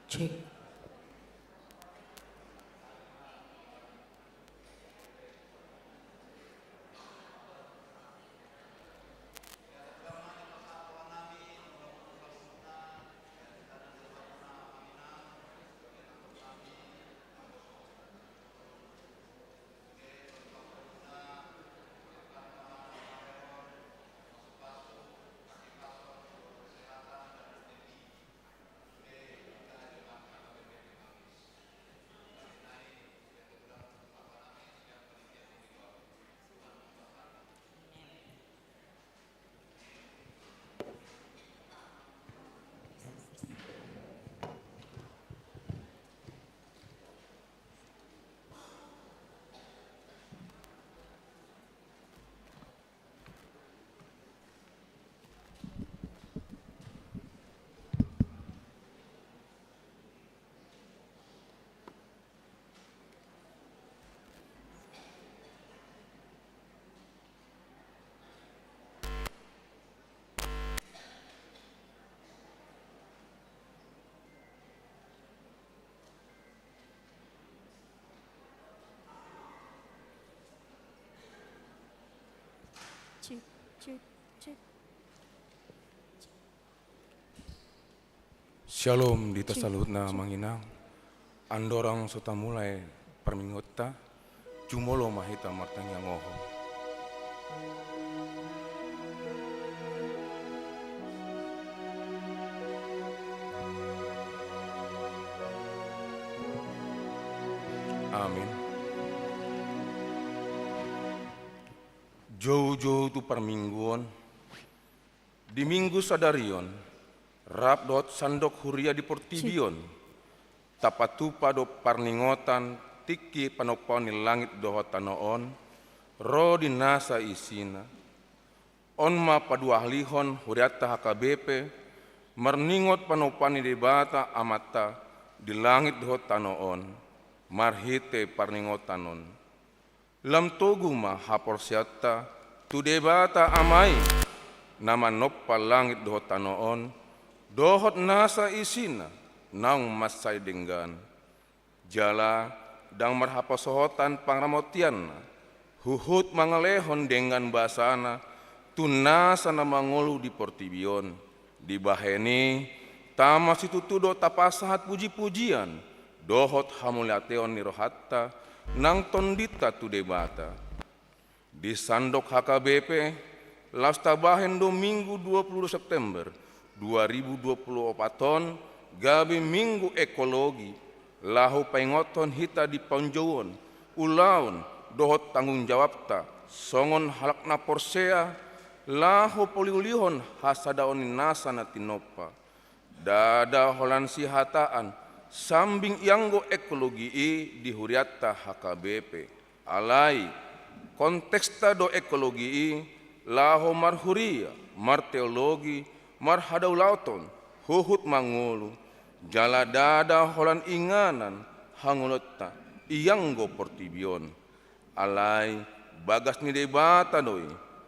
Cek. Cek, cek, cek. Shalom di tasalutna manginang. Andorang suta mulai permingotta. Jumolo mahita martang yang ngoho. Amin. Jauh-jauh tu permingguan. Di minggu sadarion. Rabdot sandok huria di portibion. Tapatupa do parningotan tiki panoponi langit doho tanoon. Ro di nasa isina. Onma padua ahlihon huriata HKBP. Merningot panopani debata amata di langit doho tanoon. Marhite parningotanon. Lam togu ma hapor siata tu debata amai. Nama noppa langit doho tanoon. Dohot nasa isina naung masai denggan. Jala dang marhapa sohotan pangramotian. Huhut mangalehon dengan basana. Tu nasa na mangolu di portibion. Di baheni tamas itu tudo tapasahat puji-pujian. Dohot hamuliateon nirohatta nang tondita tu debata. Di sandok HKBP lasta bahen do minggu 20 September 2024 gabi minggu ekologi lahu pengoton hita di ponjowon ulaun dohot tanggung jawabta songon halakna porsea lahu poliulihon hasadaoni nasa na tinopa dada holan si hataan sambing ianggo ekologi di huriatta HKBP alai konteksta do ekologi lahu marhuria marteologi marhadau lauton huhut mangulu jala dada holan inganan hangulota ianggo portibion alai bagas ni debata doi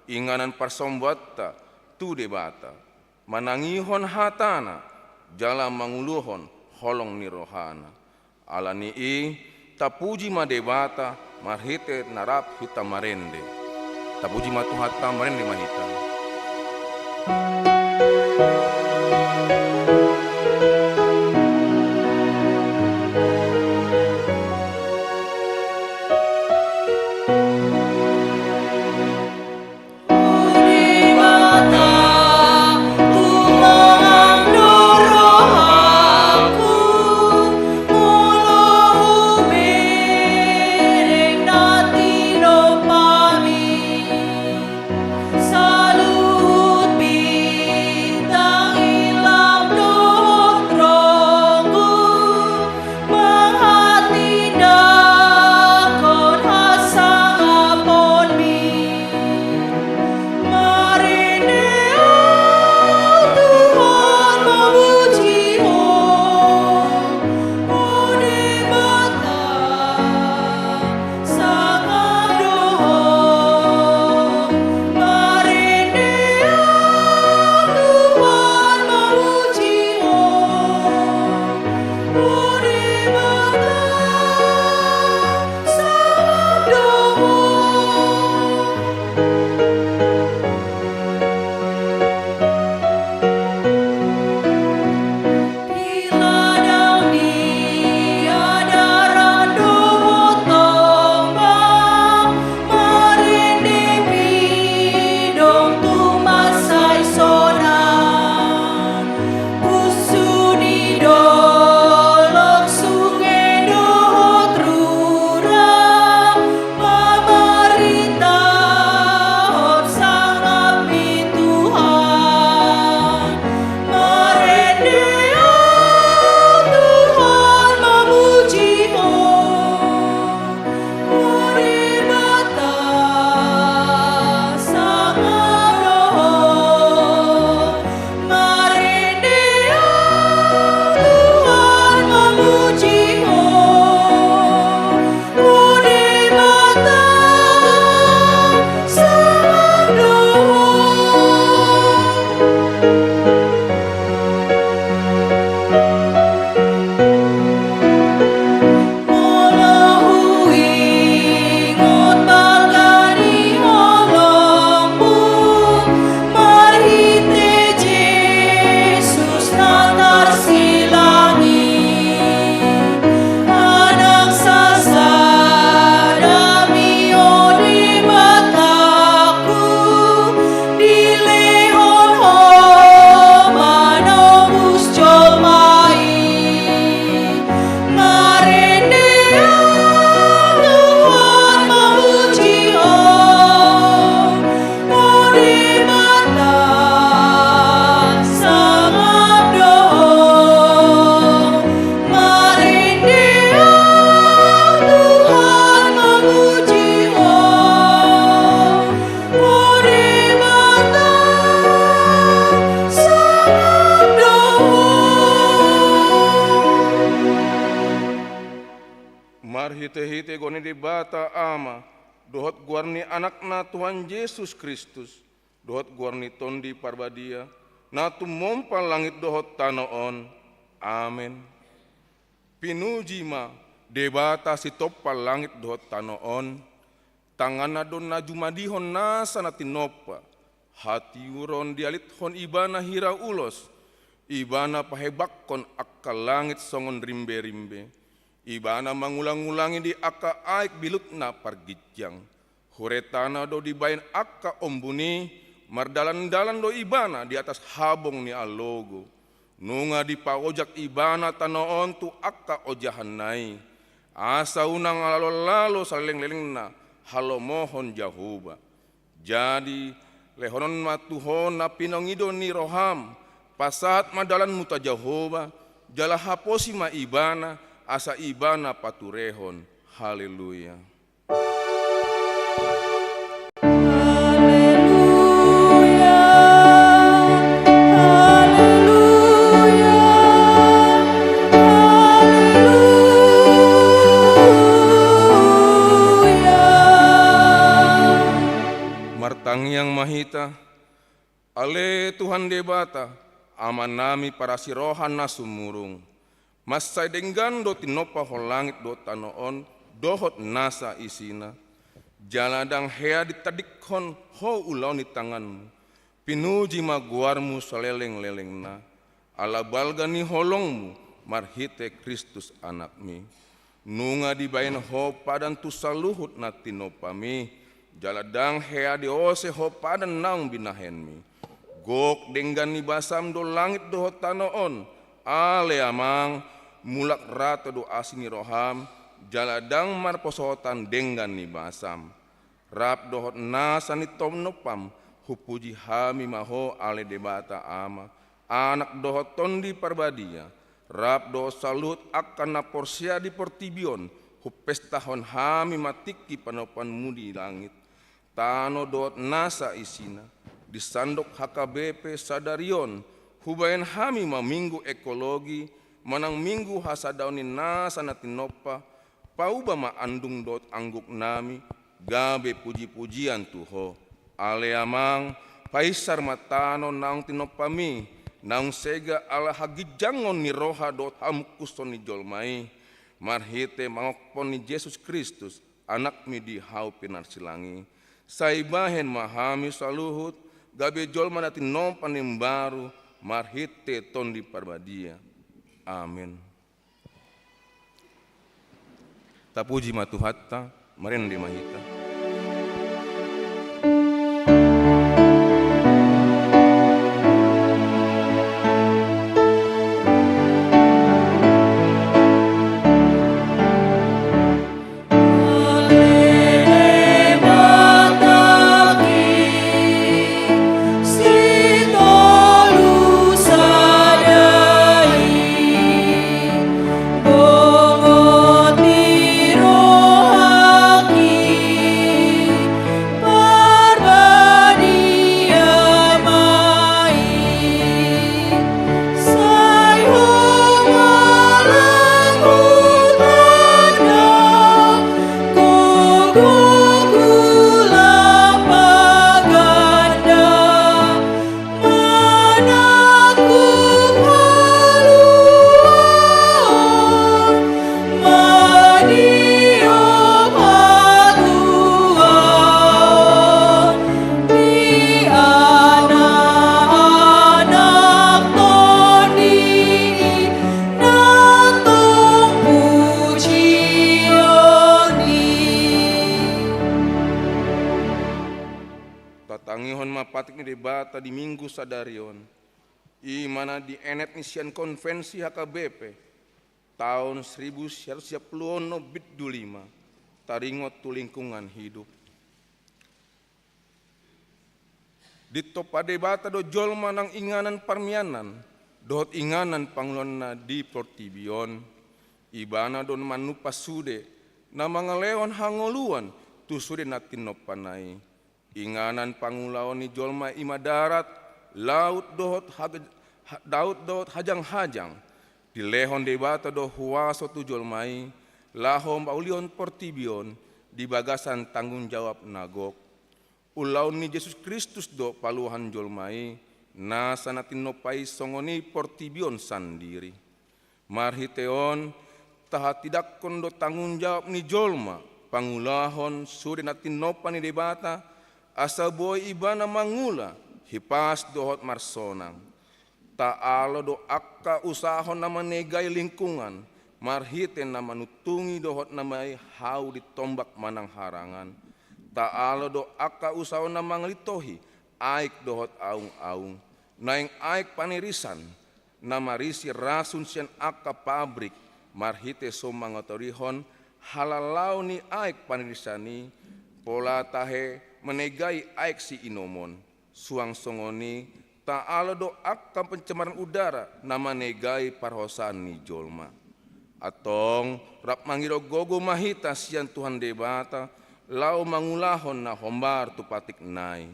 inganan parsombatta tu debata manangihon hatana jala manguluhon holong ni rohana alani tapuji ma debata marhite narap hita marende tapuji ma tuhata marende mahita. Salut Hite-hite goni di bata ama, dohot guarni anakna Tuhan Yesus Kristus, dohot guarni tondi parbadia, na tumompa langit dohot tanoon. Amin. Pinuji ma debata si toppa langit dohot tanoon, tangana don na jumadihon nasa na tinopa, hati uron dialit hon ibana hira ulos, ibana pahebakkon akka langit songon rimbe-rimbe. Ibana mangulang-ulangi di aka aik bilut na pargitjang. Huretana do dibain aka ombuni, mardalan-dalan do ibana di atas habong ni alogo. Nunga di paojak ibana tanoon tu aka ojahan nai. Asa unang alalo-lalo saleng-leleng na halo mohon Jahuba. Jadi lehonon matuhon na pinongido ni roham, pasat madalan muta Jahuba, jala haposi ma ibana, asa ibana paturehon. Haleluya. Martang yang mahita, ale Tuhan debata, aman nami para sirohan na sumurung. Masay denggan do tinopa ho langit do tanoon, dohot nasa isina. Jaladang hea ditadikhon ho ulaw ni tanganmu. Pinuji maguarmu saleleng-leleng na. Ala balga ni holongmu, marhite Kristus anakmi. Nunga dibain ho padan tu saluhut na tinopami. Jaladang hea diose ho padan naung binahenmi. Gok denggan ni basam do langit do tanoon. Ale amang mulak rata do asini roham, jaladang marposotan denggan ni basam. Rap dohot nasa ni tom nopam, hupuji hami maho ale debata ama. Anak dohot tondi parbadia, rap do salut akan na porsia di portibion, hupestahon hami matiki panopan mudi langit. Tano dohot nasa isina, di sandok HKBP Sadarion, hubayan hami maminggu ekologi, manang minggu hasadaunin nasa na tinopa, pauba maandung dot angguk nami, gabe puji-pujian tuho. Ale amang, paisar matano naong tinopami, naung sega ala hagijangon ni roha dot hamkuson ni jolmai, marhite mangokpon ni Yesus Kristus, anak mi di hau pinar silangi. Saibahen mahami saluhut, gabe jolma natin nompan yang baru, marhite ton di parbadia. Amin. Tapuji matuhatta, marende mahita. Tatangihon mapatik ni debata di minggu sadarion, i mana di enet nisian konvensi HKBP tahun 1910 bit 25 taringot tu lingkungan hidup. Di topa debata do jolma nang inganan parmianan, dohot inganan panglonna di Portibion, ibana don manupa sude, na mangaleon hangoluan tu sude natin no panai. Inganan pangulaon ni jolma ima darat, laut dohot hajang-hajang, di lehon debata do huaso tu jolmai, lahom paulion Portibion, di bagasan tanggung jawab nagok. Ulaun ni Yesus Kristus do paluhan jolmai, nasa natin no pai songoni Portibion sandiri. Marhiteon, taha tidak kondo tanggung jawab ni jolma, pangulahon sude natin no pani debata, asa boy ibana mangula hipas dohot marsonang. Ta'alo do akka usahon na manegay lingkungan, marhiten na manutungi dohot na may hau ditombak manang harangan. Ta'alo do akka usahon na manglitohi, aik dohot aung-aung. Naing aik panirisan, na marisi rasun siyan akka pabrik, marhite so mangotorihon, halalau ni aik panirisani, pola tahe menegai aik si inomon, suang songoni, ta'ala do akan pencemaran udara, nama negai parhosan ni jolma. Atong rap mangiro gogo mahita sian Tuhan debata, lau mangulahon na hombar tu patik nai.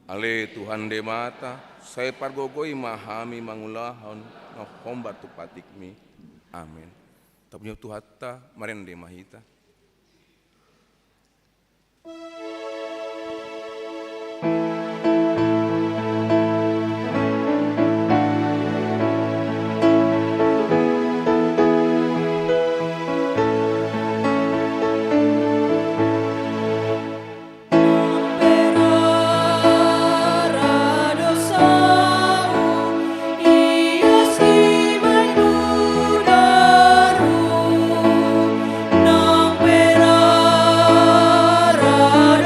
Ale Tuhan debata, saya pargogoi mahami mangulahon na hombar tu patik mi. Amin. Tapunya Tuhatta, marende mahita. Ra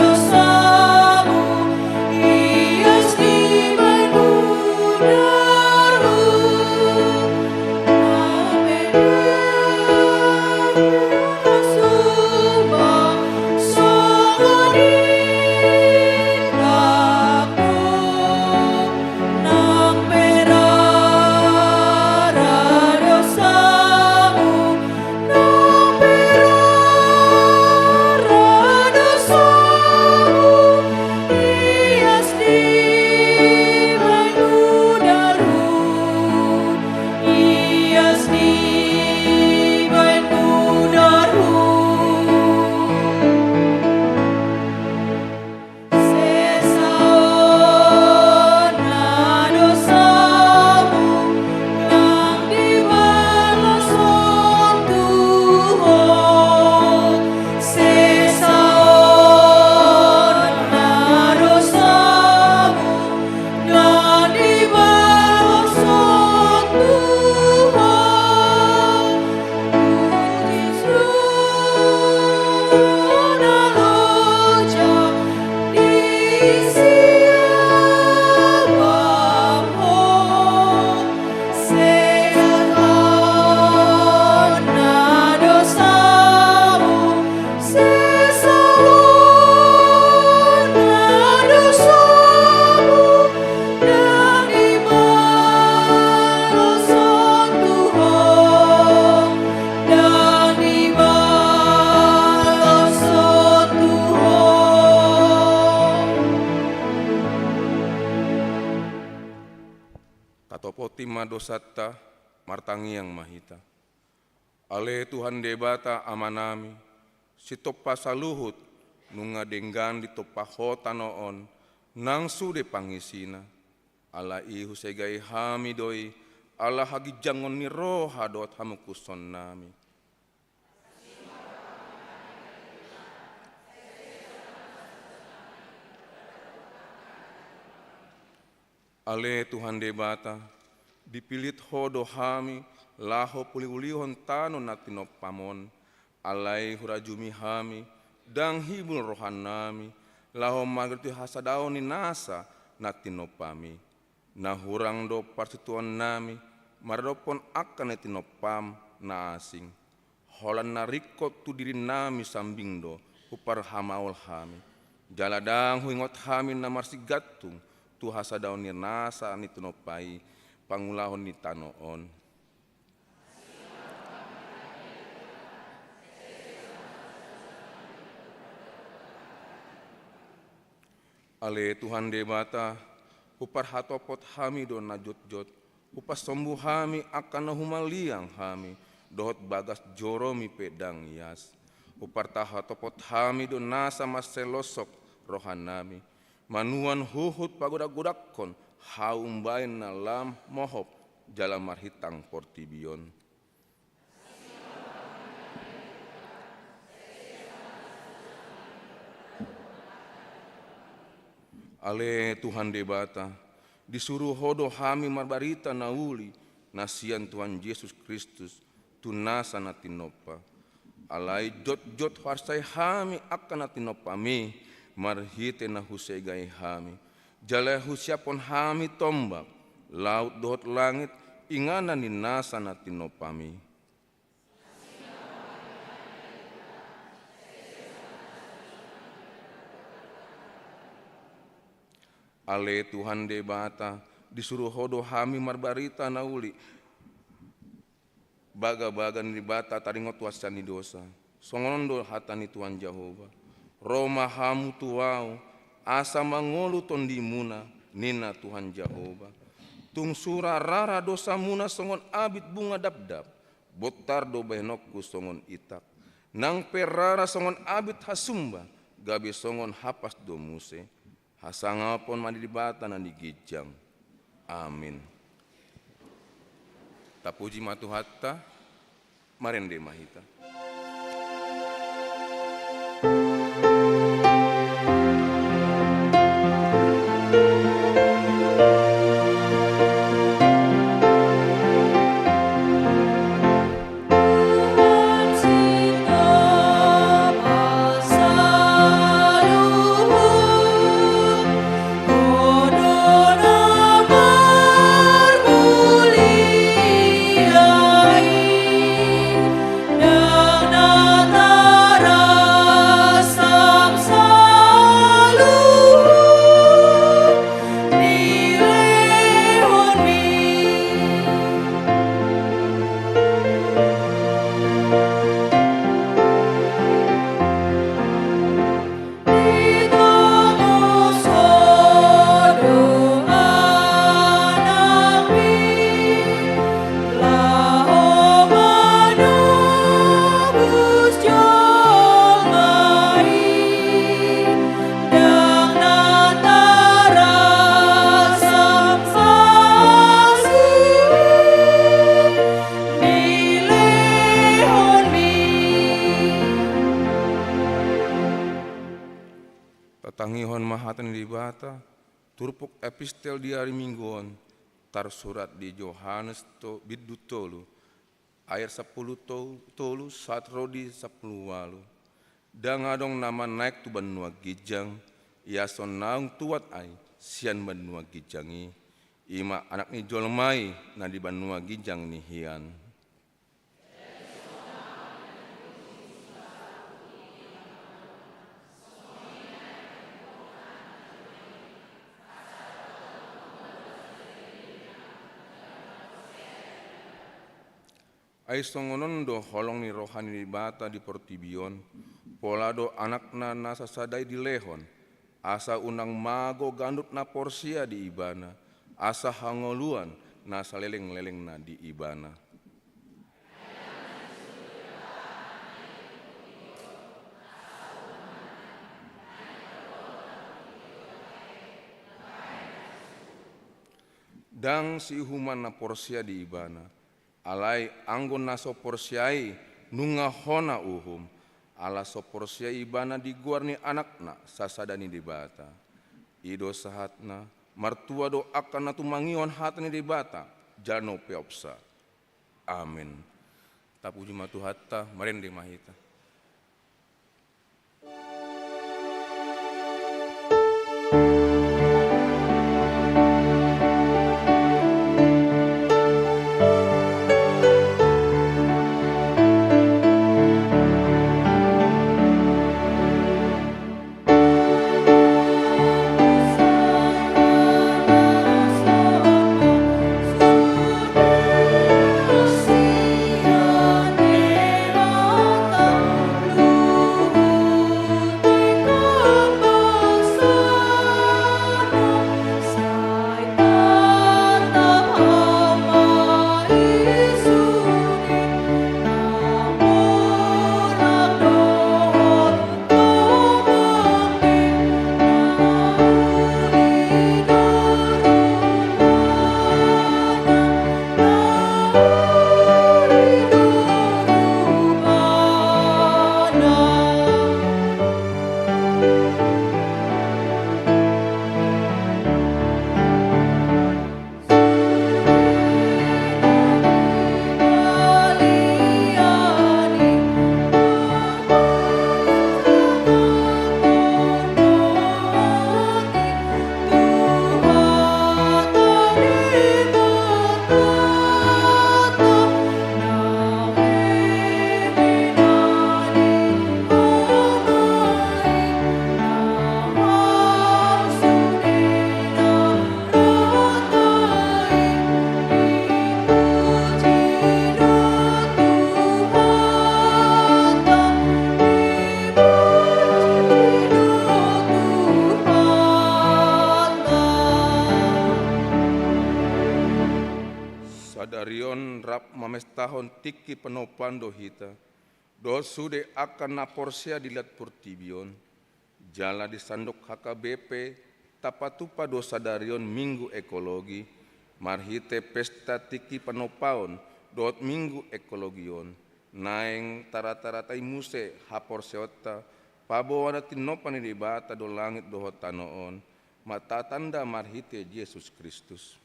ma dosata martangi yang mahita. Ale Tuhan debata amanami, si topa saluhut, nunga denggan di topa hota noon, nangsu de pangisina. Ala ihu segai hami doi, ala hagi jangon ni roha dot hamukuson nami. Ale Tuhan debata, dipilit hodo hami, laho puli-ulihon tano natino pamon, alai hurajumi hami, dang hibul rohan nami, laho magerti hasadao ni nasa natino pami. Nahurang do parsituan nami, maradopon akan natino pam na asing. Holan narikot tu diri nami sambing do, upar hamaul hami. Jaladang huingot hami na marsigatung, tu hasadao ni nasa ni tunopai pangulahon ni tanoon. Ale Tuhan debata, upar hatopot hami do na jot-jot, upas sombu hami akan nahumaliang hami, dohot bagas joromi pedang yas. Upar tahatopot hami do nasa mas selosok rohan nami, manuan huhut pagodak-godakon, haumbain na lam mohop jalan marhitang portibion. Ale Tuhan debata, disuruh hodo hami marbarita nauli, nasian Tuhan Yesus Kristus, tunasa natinopa. Alai jot-jot harsai hami akan natinopa mi, marhite na husegai hami. Jalai husiapon hami tombak, laut dohot langit, ingana ni nasa natinopa mi. Ale Tuhan debata, disuruh hodo hami marbarita nauli, baga-baga ni bata taringot wasani dosa, songondo hatani Tuhan Jehova, Roma hamu tuau, asa mangolu tondi muna, nina Tuhan Jehova, tung sura rara dosa muna songon abit bunga dap-dap, botar do behenokku songon itak, nang perara songon abit hasumba, gabe songon hapas do muse, hasangapon madibata na digijang. Amin. Tapuji matuhatta, marende mahita. Tangihon mahatan libata, turpuk epistel di hari mingguan, tar surat di Yohanes bidu tolu, ayat 10 tolu, saat rodi 10 walu. Dangadong nama naik tu benua gijang, iason naung tuat ai, sian benua gijangi, ima anak ni jolmai, na di benua gijang ni hian. Ai songonon do holong ni rohani di bata di portibion, pola do anakna nasa sadai di lehon, asa unang mago gandut na porsia di ibana, asa hangoluan na saleleng-leleng na di ibana. Dang si human na porsia di ibana, alai anggon na so porsiai nunga hona uhum, ala so porsia ibana di guarni anakna sasadani di bata. Ido sahatna, martua do akan natu mangion hatni di bata, jano peopsa. Amin. Tapuji matu hatta, marende mahita. Sadarion rap mamestahon tiki penopan do hita, do sude akan na porsia dilat purtibion, jala di sandok HKBP, tapatupa do sadarion minggu ekologi, marhite pesta tiki penopaon, dot minggu ekologion, naeng tarataratai muse hapor seota, pabo ada tinopan di bata do langit do hotanoon, mata tanda marhite Yesus Kristus.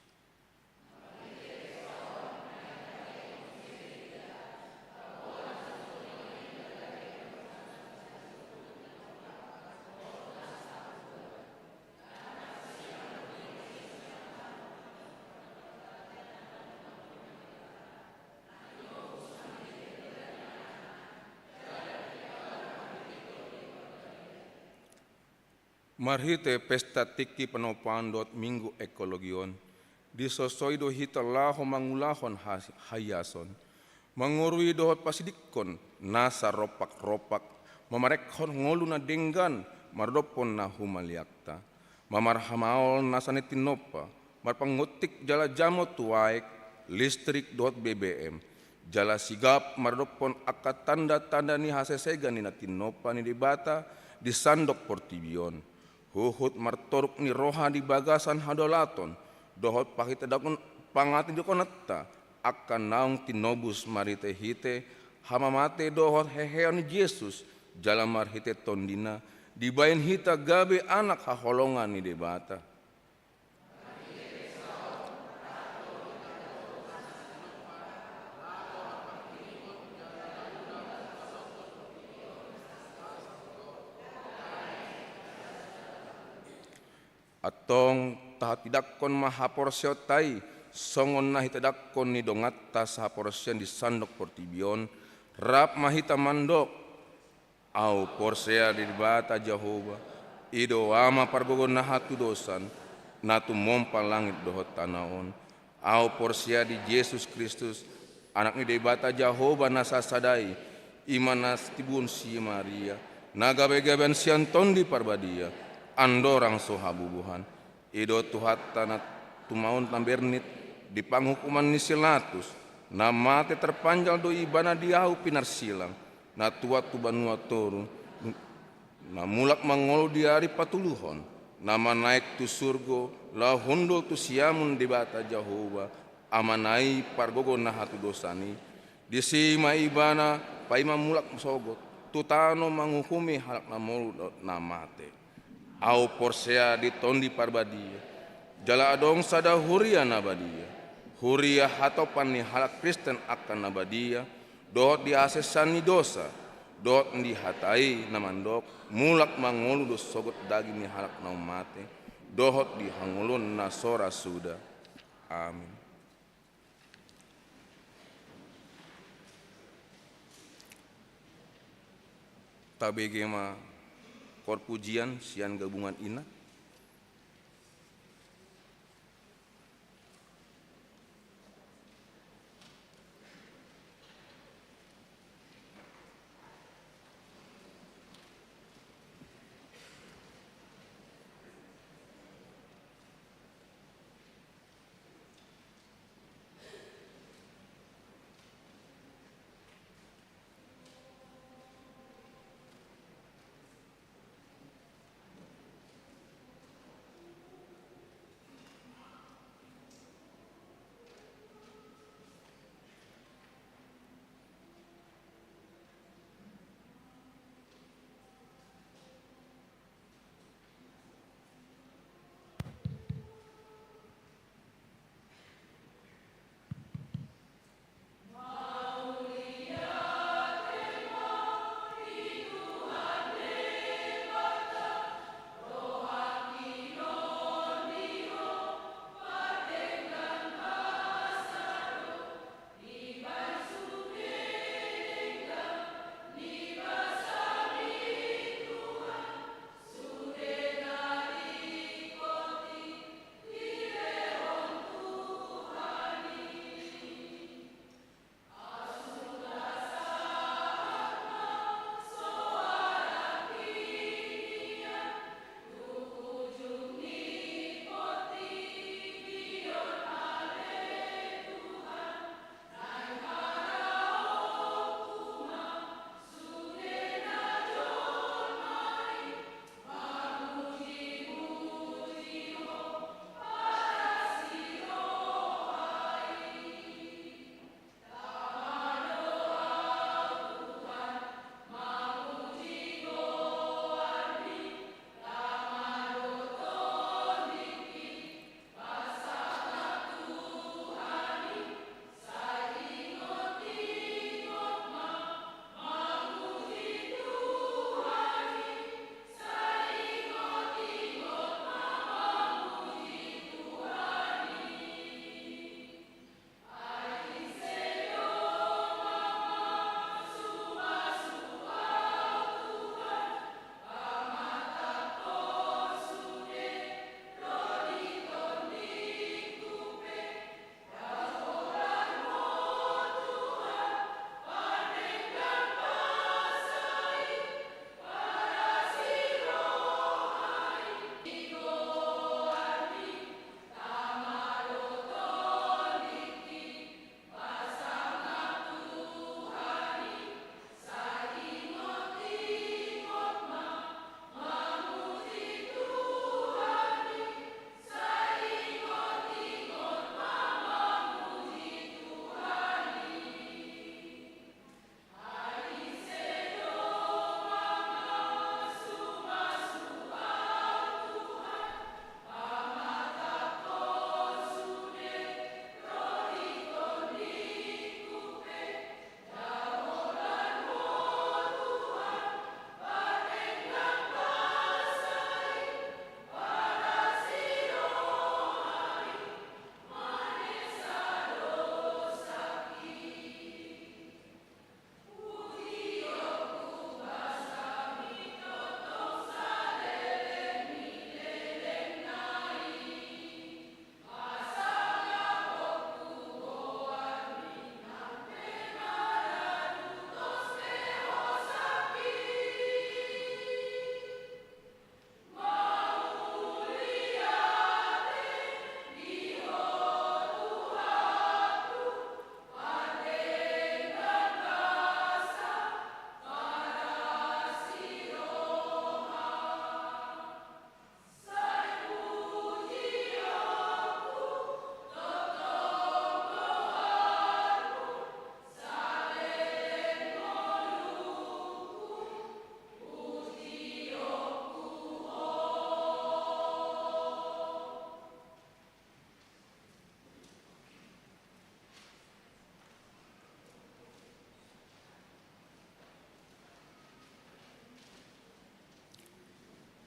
Marhite pesta tiki penopandot minggu ekologion, disosoi do hita laho mangulahon hayason, mangurui dohot pasidikon, nasa ropak-ropak, mamarekhon ngolu na denggan, mardopon na humaliakta, mamarhamaol nasa netinopa, marpangutik jala jamot tuaik, listrik dohot BBM, jala sigap mardopon akat tanda-tanda ni hasesega ni natinopa ni dibata, di sandok portibion. Huhut martoruk ni roha di bagasan hadolaton, dohot pahita dakon pangatin jokonetta, akan naung tinobus marite hite, hamamate dohot heheon Yesus, jalan marhite tondina, dibayin hita gabe anak haholongan ni debata. Atong tahat tidakon mahaporsiotai songon na hitadakon ni dongatta sahaporsion di sandok portibion rap mahita mandok au porsea di bata Jehova ido ama pargogon na hatu dosan natu mompa langit dohot tanaon au porsea di Yesus Kristus anak ni debata Jehova nasasadai imanas tibun si Maria nagabe-gaben sianton di parbadia andorang sohabubuhan ido tuhat tanat tumaun tambernit di panghukuman ni silatus, na mate terpanjal do ibana diau pinar silang, na tua tu banua toru, na mulak mangolo di hari patuluhon, nama naik tu surgo, la hundul tu siamun di bata Jehova, amanai pargogo na hatu dosani, di sima ibana paima mulak sogot, tutano manghukumi halak namolu na mate. Au porsea di tondi parbadia, jala adong sada huria nabadia, huria hatopan ni halak Kristen akan nabadia, dohot di asesani dosa, dohot di hatai namandok, mulak mangolu dos sogot daging ni halak na mate, dohot di hangulun na sora suda. Amin. Tabegema kor pujian sian gabungan ina.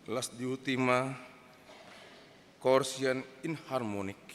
las di ultima corsian in harmonic.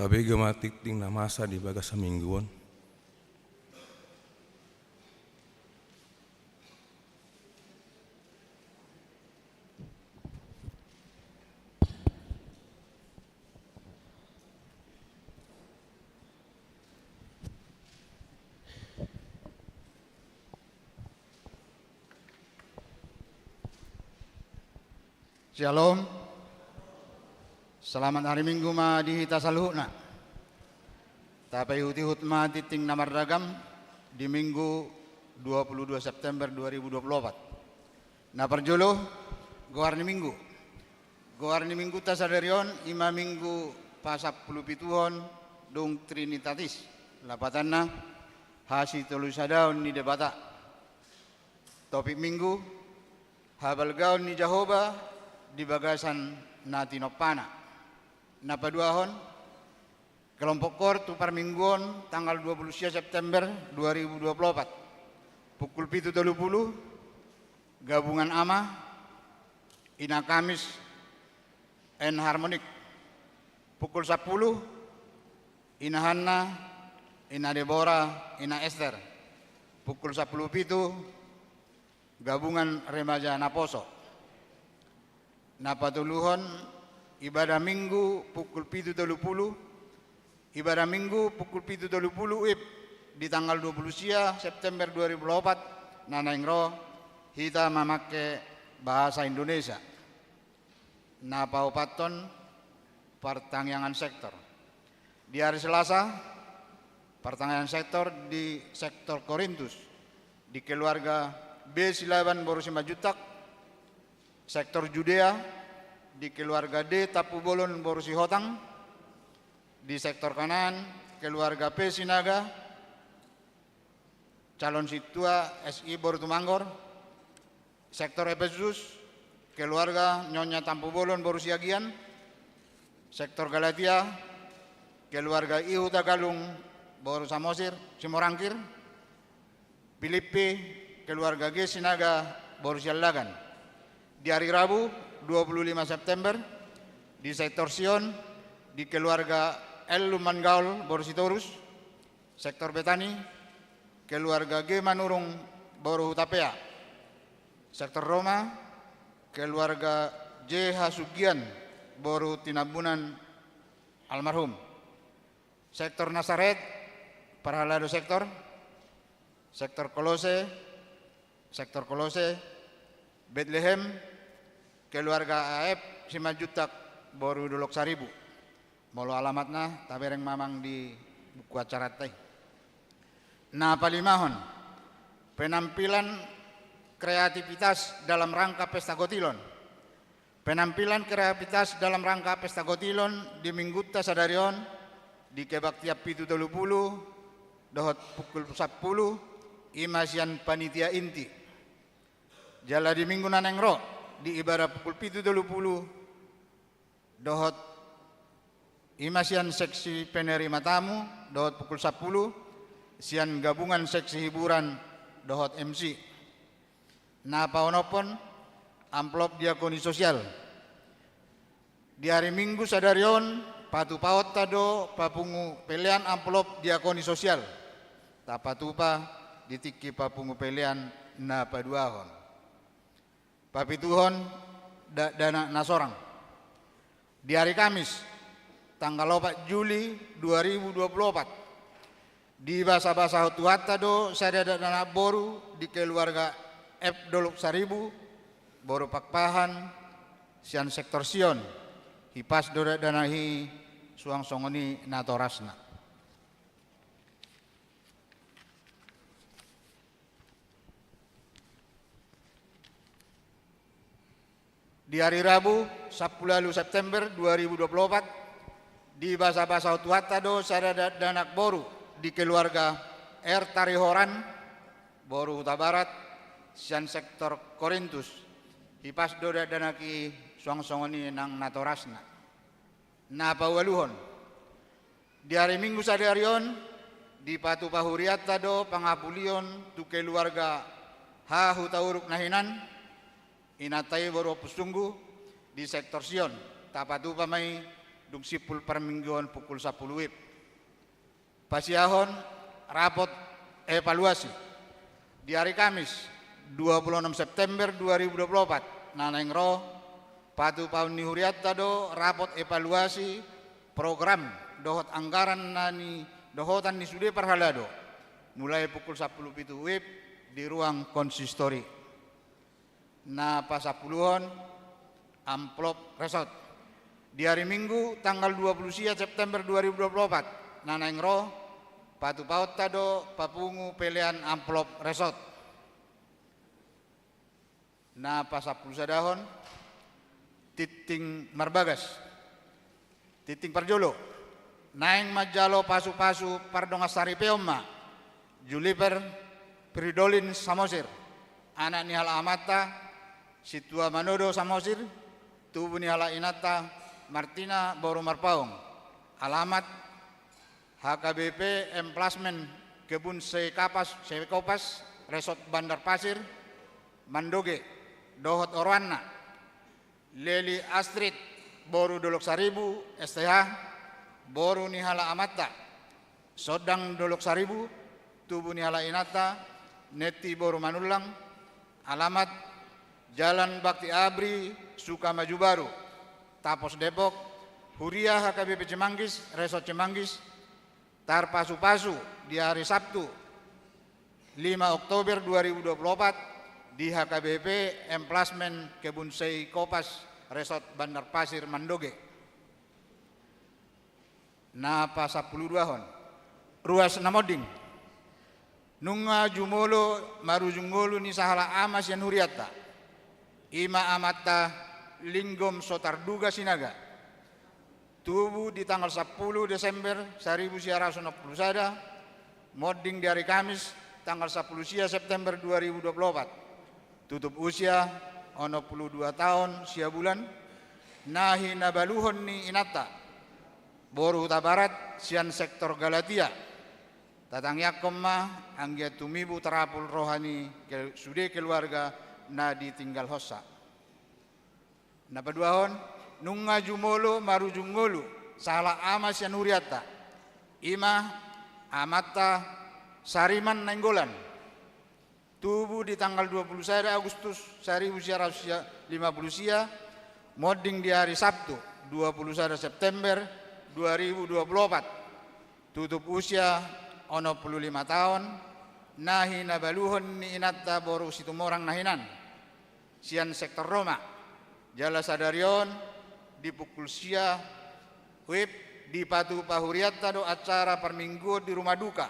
Kabega matikting na masa di baga sa mingguon. Shalom. Selamat hari Minggu ma dihita saluhna. Tapai hutihut ma titing namardagam di Minggu 22 September 2024. Na perjolo goarni Minggu. Goarni Minggu tasadarion ima Minggu pasap pulupituhon dong Trinitatis. Lapatanna hasi tulusadaon ni debata. Topik Minggu habalgaon ni Jehovah di bagasan natinopana. Napaduahon kelompok kor tu parmingguon tanggal 20 September 2024 pukul 7.30 gabungan ama ina Kamis en harmonik pukul 10 ina Hanna ina Deborah ina Esther pukul 10.07 gabungan remaja Naposo. Napatuluhon ibadah Minggu pukul 7.30 ibadah Minggu pukul 7.30 di tanggal 20 September 2024 nanaingro kita memakai bahasa Indonesia. Napaupaton pertangyangan sektor. Di hari Selasa pertangyangan sektor di sektor Korintus di keluarga B Silaban Borusima Jutak. Sektor Judea di keluarga D Tapubolon Borusi Hotang, di sektor kanan keluarga P Sinaga, calon situa SI Borutumanggor, sektor Efesus keluarga Nyonya Tampubolon Borusi Agian, sektor Galatia keluarga Ihu Tagalung Boru Samosir Simorangkir, Filipi keluarga G Sinaga Borusi Allagan. Di hari Rabu 25 September di sektor Sion di keluarga L Lumangaul Borsitorus, sektor Betani keluarga G Manurung Boru Hutapea, sektor Roma keluarga J Hasugian Boru Tinabunan almarhum, sektor Nasaret Parhalado sektor Kolose, sektor Kolose Bethlehem keluarga AF Simajutak Boru Dolok Saribu. Molo alamatna tabereng mamang di buku acara teh. Nah palimahon penampilan kreativitas dalam rangka pesta Gotilon. Penampilan kreativitas dalam rangka pesta Gotilon di Minggu Tasadarion di kebaktiap pitu 30 dohot pukul 10 imasian panitia inti. Jala di Minggu Nanengro di ibadah pukul 7.30 dohot imasian seksi penerima tamu dohot pukul 10 sian gabungan seksi hiburan dohot MC. Napa onopon amplop diakoni sosial. Di hari Minggu sadarion patu paot tado papungu pelean amplop diakoni sosial. Tapatupa ditiki papungu pelean na paduahon. Papituhon dana nasorang. Di hari Kamis tanggal 4 Juli 2024 di basa-basa Tuhatta do sadada dana boru di keluarga F Dolok Saribu boru pakpahan sian sektor Sion hipas do dana hi suang songoni natorasna. Di hari Rabu 10 September 2024 di basa-basa Tuhatta do sadada danak boru di keluarga R Tarihoran Boru Huta Barat sian sektor Korintus hipas do danaki suang-songoni nang natorasna. Na pawaluhon di hari Minggu sadarion di Patu Pahuriatta do pangapulion tu keluarga Ha Hutauruk Nahinan inatai boru pusunggu di sektor Sion tapatu pamai dung sipul permingguan pukul 10 WIB. Pasiahon rapot evaluasi di hari Kamis 26 September 2024 naneng ro patu paun ni huriatta do rapot evaluasi program dohot anggaran nani dohotan ni sude parhalado mulai pukul 10 pitu WIB di ruang konsistori na pasapuluhon amplop resort di hari Minggu tanggal 20 September 2024 naneng ro patu paut tado papungu pelean amplop resort na pasapuluh sadahon titing marbagas titing parjolo naeng majalo pasu-pasu pardongasari peoma Juliper Pridolin Samosir anak ni hala amata situa manodo Samosir tubuh ni hala inata Martina Boru Marpaung alamat HKBP Emplasmen Kebun Sekopas Resort Bandar Pasir Mandoge Dohot Orwana Leli Astrid Boru Dolok Saribu STH Boru Nihala Amata Sodang Dolok Saribu Tubuh Nihala Inata Neti Boru Manulang alamat Jalan Bakti Abri Sukamaju Baru Tapos Depok Huria HKBP Cemanggis Resort Cemanggis Tarpasu-pasu di hari Sabtu 5 Oktober 2024 di HKBP Emplasmen Kebun Sei Kopas Resort Bandar Pasir Mandoge. Napa 10 hon ruas namoding nunga jumolo marujungolo ni sahala amas yan huriata ima amata linggom sotarduga sinaga tubuh di tanggal 10 Desember 1991 modding di hari Kamis tanggal 10 September 2024 tutup usia 62 tahun sia bulan nahi nabaluhon ni inata Boru Huta Barat sian sektor Galatia tatang yakoma anggia tumibu terapul rohani sude keluarga na ditinggal hossa napa duahon nunga jumolo marujungolu salah amas yan huriata ima amata sariman nenggolan tubuh di tanggal 21 Agustus 1950 sia modding di hari Sabtu 21 September 2024 tutup usia 65 tahun nahi nabaluhon ni inatta boru situmorang nahinan sian sektor Roma jala sadarion di pukul sia WIB di Patu Pahuriatta do acara perminggu di rumah duka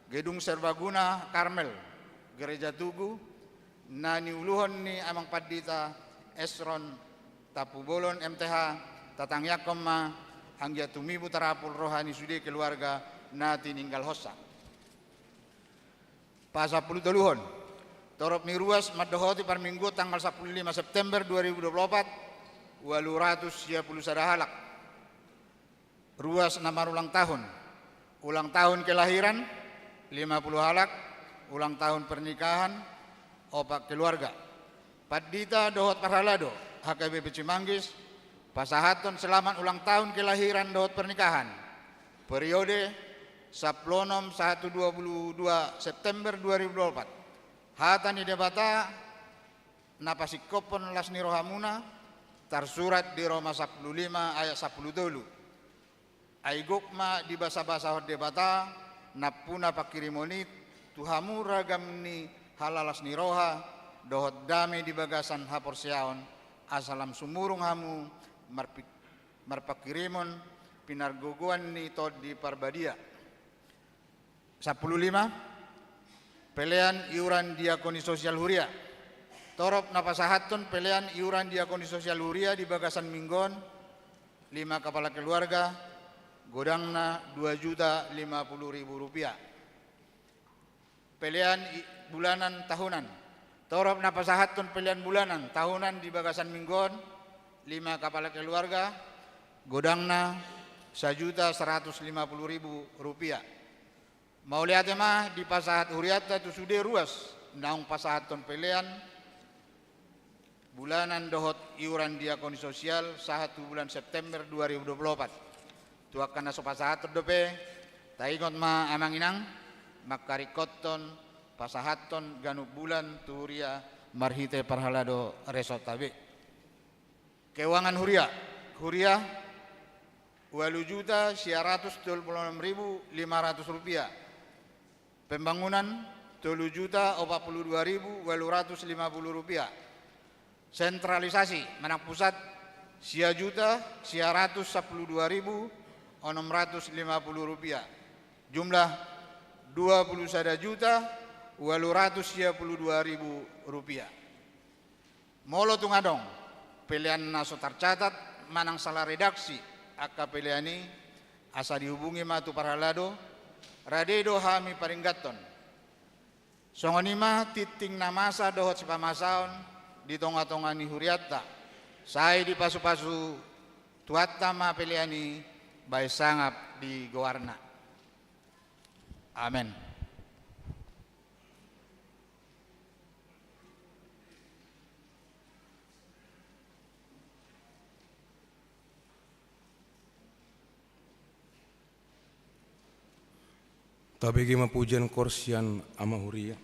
Gedung Serbaguna Karmel Gereja Tugu nani uluhon ni amang padita Esron Tapu Bolon MTH tatang yakoma anggia tumibu terapul rohani sude keluarga na tininggal hossa pasapuluh teluhon torop ni ruas madohoti perminggu tanggal 15 September 2024 waluratus 10 sadahalak ruas nama ulang tahun kelahiran 50 halak ulang tahun pernikahan opak keluarga Padita dohot parhalado HKBP Cimanggis pasahaton selamat ulang tahun kelahiran dohot pernikahan periode saplonom 122 September 2024 hatani debata napasikopon lasni rohamuna tersurat di Roma 15 ayat 10 dulu aigokma di basa-basa debata napuna pakirimoni tuhamu ragam ni halalas ni roha dohot dame di bagasan haporseaon asalam sumurung hamu marpakirimon pinargogoan ni tod di parbadia 15 pelean iuran diakoni sosial huria torop napasahaton pelean iuran diakoni sosial huria di bagasan minggon 5 kepala keluarga godangna Rp2.050.000 pelean bulanan tahunan torop napasahaton pelean bulanan tahunan di bagasan minggon 5 kepala keluarga godangna Rp1.150.000 mau lihat mah di pasahat huriata tu sude ruas naung pasahaton pelean bulanan dohot iuran diakoni sosial 1 bulan September 2024. Tuakan naso pasahaton dope, taingot ma amanginang, makarikoton, pasahaton ganuk bulan tuhuria marhite parhalado resort tabe. Keuangan huria, huria 8.926.500 rupiah. Pembangunan 7.042.850 rupiah. Sentralisasi Manang Pusat sia juta 112.650 rupiah. Jumlah 21.822.000 rupiah. Molo tungadong pilihan naso tercatat manang salah redaksi akka pilihan ini asa dihubungi matu parhalado radedo hami paringgaton songonima titing namasa dohot sipamasaon di tonga-tonga ni huriatta saya di pasu-pasu tuatta ma piliani bay sangap di gowarna. Amin. Tabegi mapujian korsian ama huria.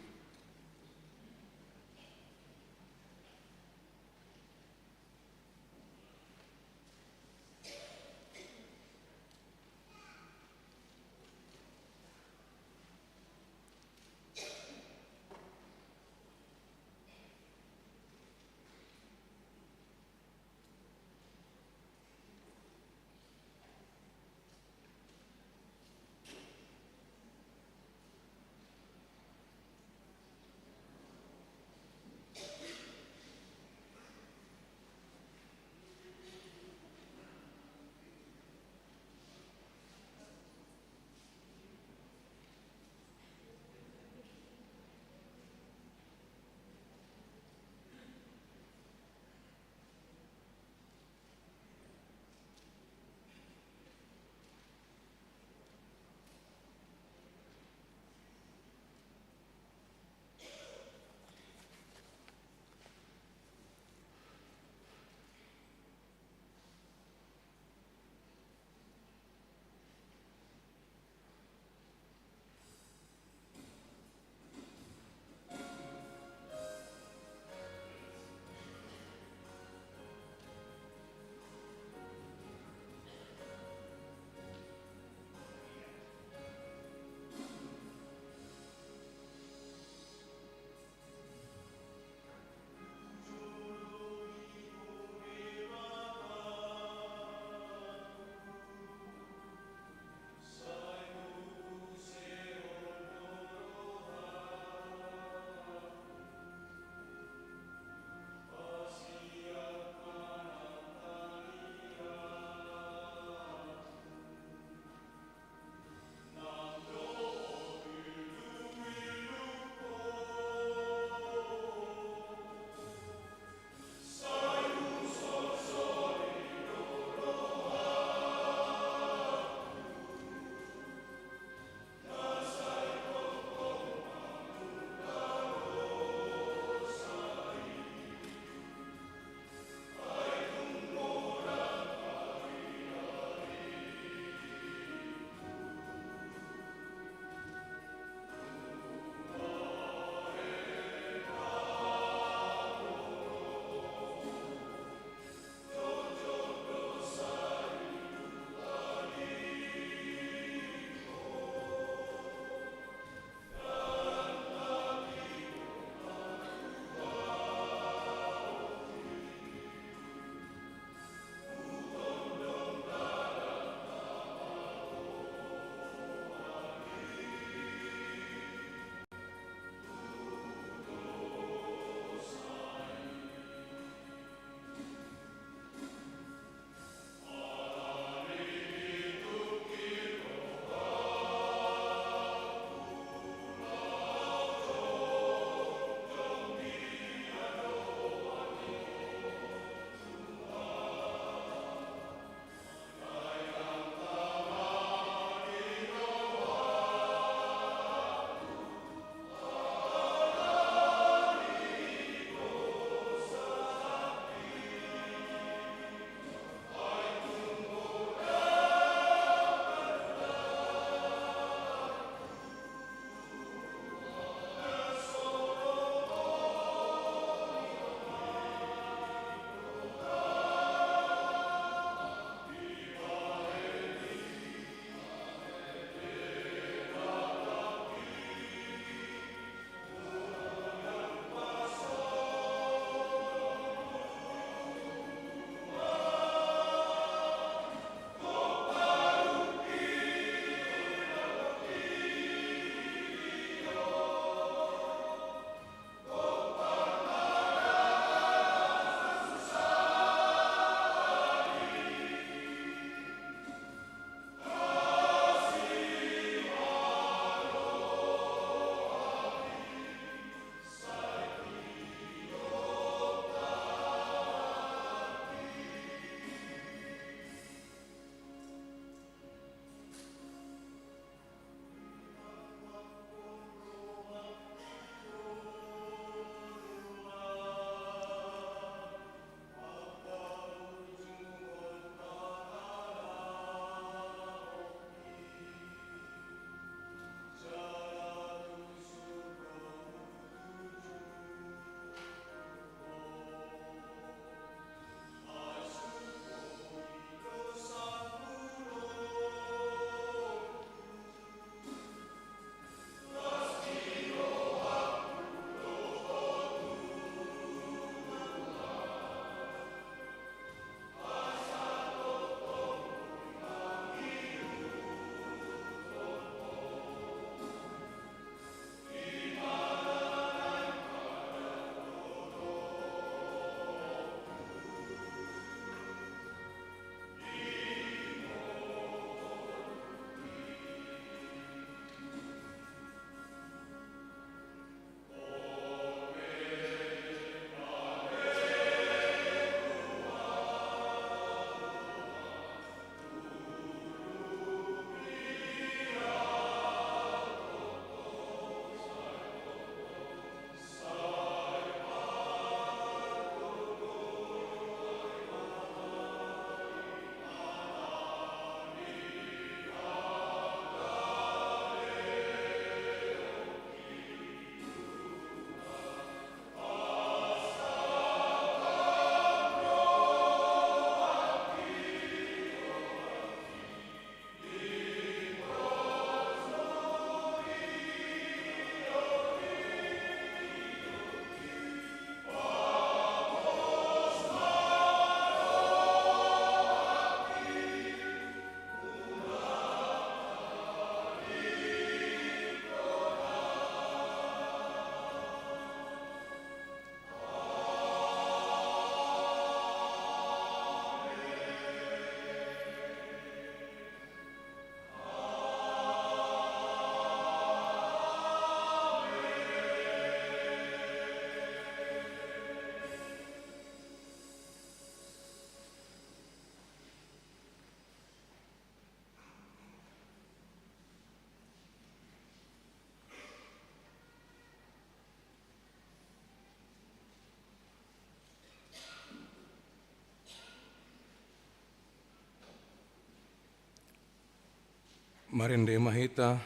Marende mahita,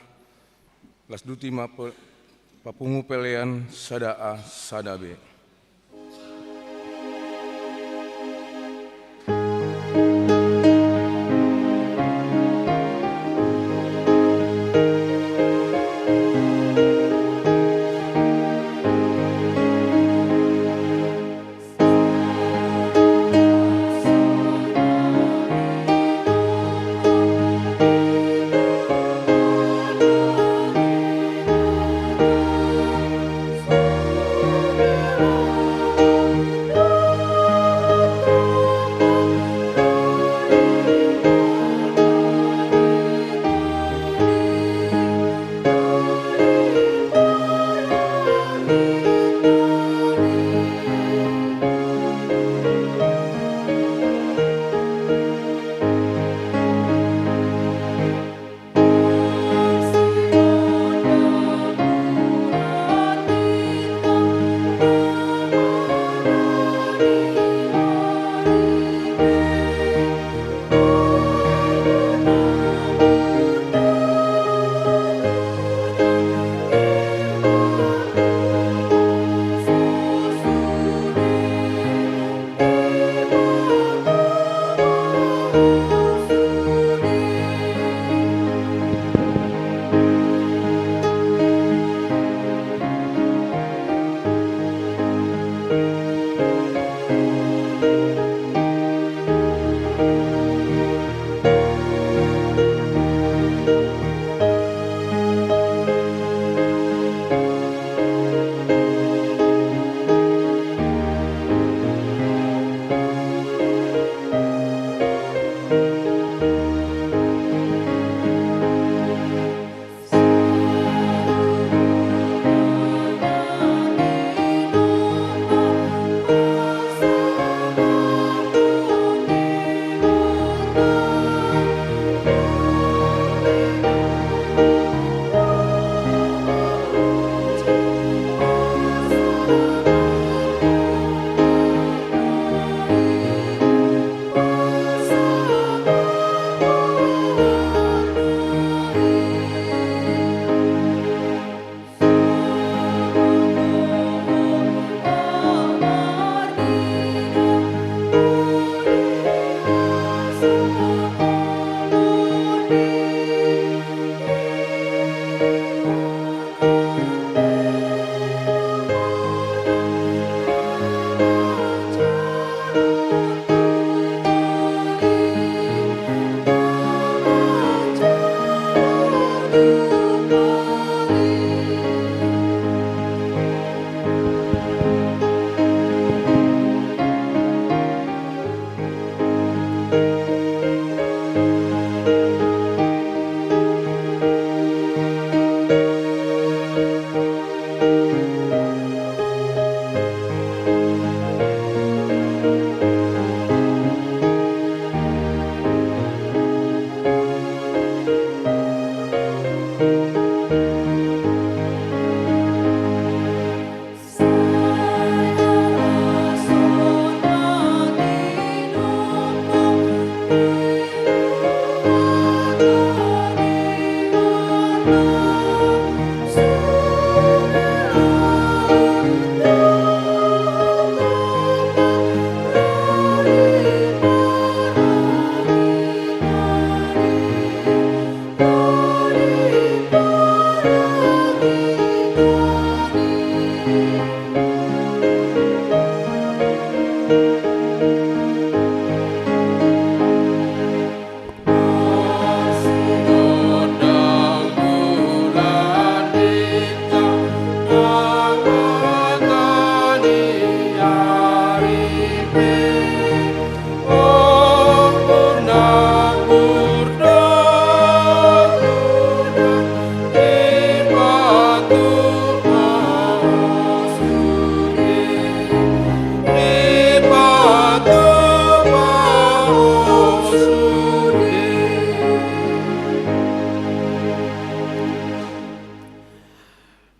las duti papungu pelean sadaa sadabe.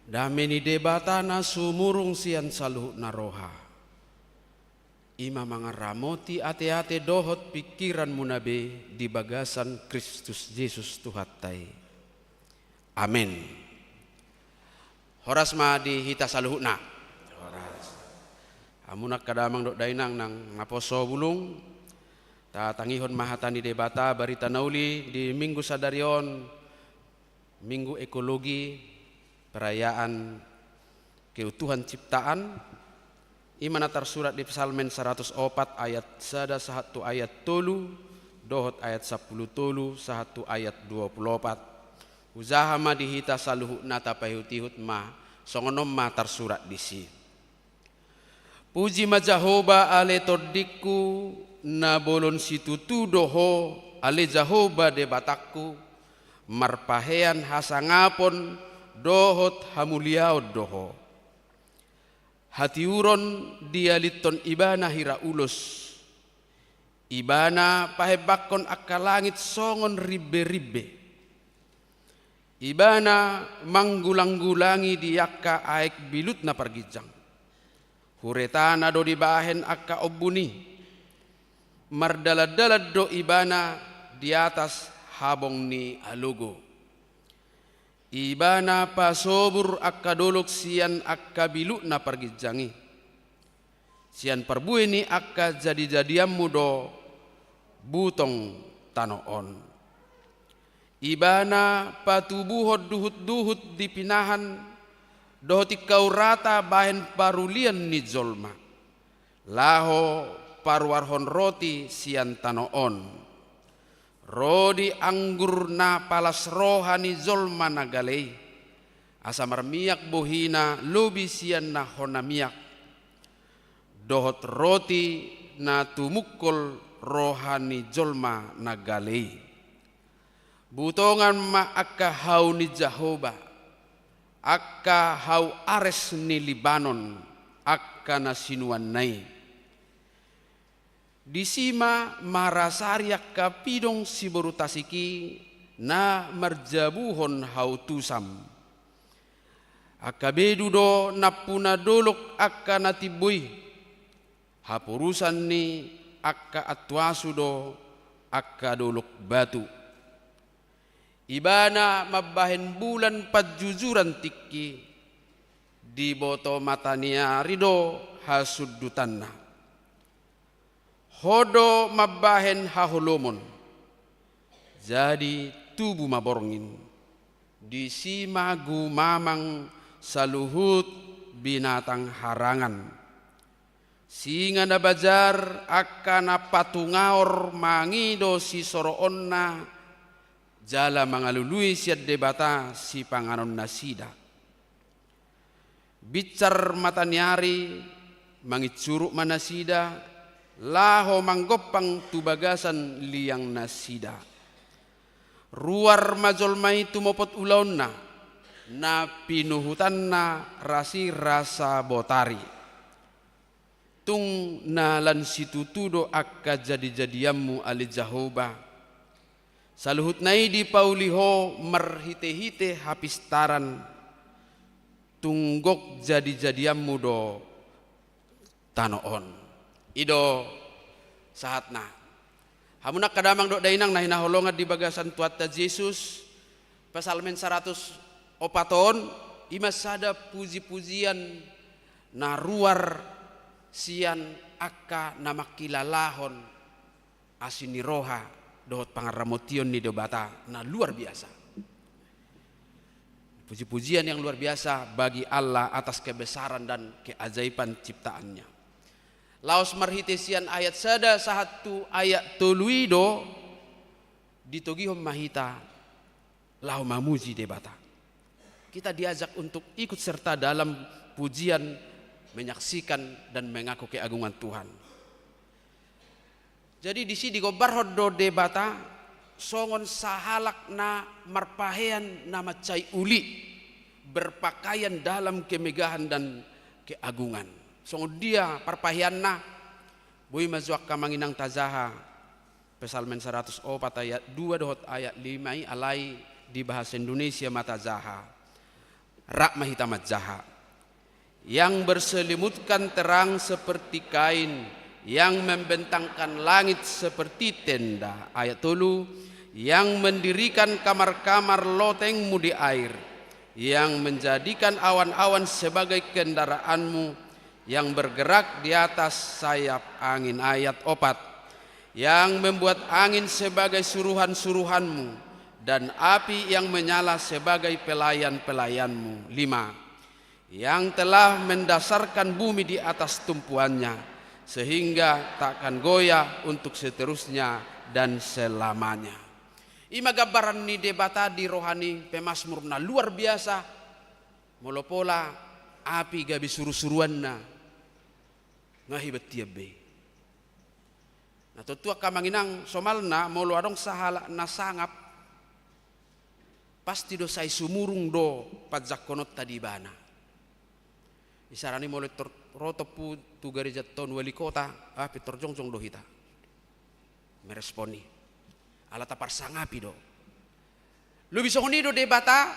Dameni debatana sumurung sian saluh naroha. Ima mangaramoti ate-ate dohot pikiran munabe di bagasan Kristus Yesus Tuhattai. Amin. Horas ma di hita saluhuna. Horas. Amunak kadamang dok dainang nang ngaposo bulung. Ta tangihon mahatani debata barita nauli di minggu sadarion, minggu ekologi, perayaan keutuhan ciptaan. Imana tersurat di Psalmen 104 ayat 1 ayat 3, dohot ayat 10 1 ayat 24. Uzaha ma dihita saluhu nata pahutihut ma songonom ma tersurat disi. Puji ma Jahoba ale todiku na bolon situtu doho ale Jahoba de batakku marpahean hasangapon dohot hamuliao doho. Hati uron dia liton ibana hira ulus. Ibana pahebakon akka langit songon ribe-ribe. Ibana manggulang-gulangi di akka aek bilut na pargijang. Huretana do dibahen akka obuni. Mardalad-dalad do ibana di atas habong ni alugo. Ibana pasobur akka dolok sian akka bilut na pargijangi. Sian perbuih ni akka jadi-jadiammu do butong tanoon. Ibana patubuhot duhut-duhut dipinahan dohoti kau rata bahen parulian ni zolma. Laho parwarhon roti sian tanoon. Rodi anggur na palas rohani zolma nagalei. Asamar miyak bohina lobi sian na hona miyak. Dohot roti na tumukol rohani zolma nagalei. Butongan ma akka hau ni Jahoba, akka hau ares ni Libanon, akka na sinuan nai. Disima marasari akka pidong siborutasiki na marjabuhon hau tusam. Akka bedu do napuna dolok akka natibui, hapurusan ni akka atwasu do akka dolok batu. Ibana mabahen bulan pajujuran tiki di boto matania rido hasudutanna. Hodo mabahen hahulomon. Jadi tubuh maborongin. Di simagu mamang saluhut binatang harangan. Singa na bajar akana patungaor mangido si soroonna. Jala mangalului siat debata si panganon nasida. Bicar matanyari mangicuruk manasida. Laho manggopang tubagasan liang nasida. Ruar majolmai tumopot ulauna. Na pinuhutanna rasi rasa botari. Tung nalan situtudo akka jadi-jadiammu ali Jahoba. Saluhut nai di pauliho marhite-hite hapistaran. Tunggok jadi-jadiammu do tanoon. Ido sahatna. Hamunak kadamang do dainang na hinaholongan di bagasan tuata Yesus. Pasalmen 100 opaton. Imasada puji-pujian na ruar sian akka namakilalahon asiniroha. Dohot pangaramotion ni debata na luar biasa. Puji-pujian yang luar biasa bagi Allah atas kebesaran dan keajaiban ciptaannya. Laos marhitesian ayat 1 ayat 3 do ditogihom mahita lau mamuji debata. Kita diajak untuk ikut serta dalam pujian, menyaksikan dan mengaku keagungan Tuhan. Jadi di sini gobarhod do debata songon sahalak na marpahean na macai uli berpakaian dalam kemegahan dan keagungan. Songon dia parpahian na bui mazuak kamanginang tazaha Pesalmen 104 ayat 2 dohot ayat 5 alai di bahasa Indonesia matazaha rak mahitamat jaha yang berselimutkan terang seperti kain yang membentangkan langit seperti tenda. Ayat 3, yang mendirikan kamar-kamar lotengmu di air, yang menjadikan awan-awan sebagai kendaraanmu, yang bergerak di atas sayap angin. Ayat 4, yang membuat angin sebagai suruhan-suruhanmu dan api yang menyala sebagai pelayan-pelayanmu. 5, yang telah mendasarkan bumi di atas tumpuannya sehingga takkan goyah untuk seterusnya dan selamanya. Ima gambaran ni debata di rohani pemasmur na luar biasa. Molopola api gabi suruh-suruan na ngahibat tiabe. Nah tutua kamanginang somalna molo adong sahala na sangap pasti do say sumurung do padzakonot tadi bana. Isarani molo rotopu tu gereja ton wali kota api torjongjong do hita meresponi ala tapar sangapi do lu bisa do debata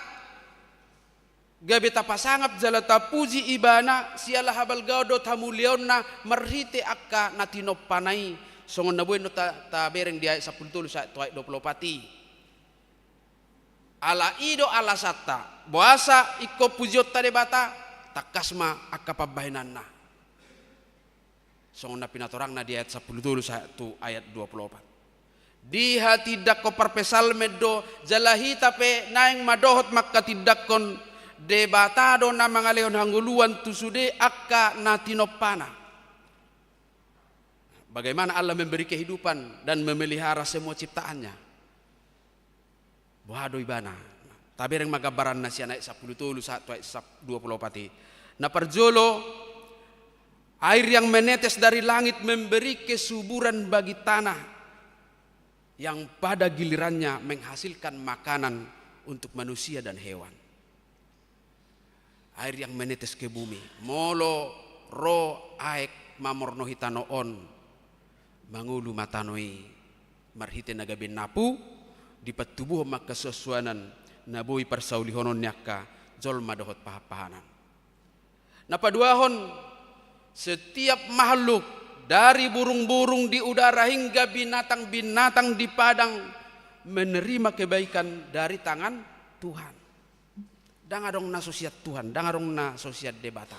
gabe tapasangap jala tapuji ibana siala habal gaudo tamulionna marhite akka natino panai songon na bueno ta bereng dia 10 sa 20 pati ala ido ala satta boasa iko pujiot ta debata takasma akka pabahinanna songon na pinatorang na di ayat 10 tu ayat 24. Diha tidak ko parpesal meddo jalahi tape naing madohot makka tidakkon debatado na mga leon hangguluan tusude akka natinopana. Bagaimana Allah memberi kehidupan dan memelihara semua ciptaannya. Bohado ibana. Tabereng magabaran na siya na 10 tu ayat 24. Na parjolo air yang menetes dari langit memberi kesuburan bagi tanah yang pada gilirannya menghasilkan makanan untuk manusia dan hewan. Air yang menetes ke bumi. Molo ro aek mamorno hitanoon mangulu matanoi marhite nagabe napu di patubuh maka sesuanan nabui parsaulihonon nyaka jolma dohot pahapahanan. Napaduahon setiap makhluk dari burung-burung di udara hingga binatang-binatang di padang menerima kebaikan dari tangan Tuhan. Dangadong na sosiat Tuhan, dangadong na sosiat debata.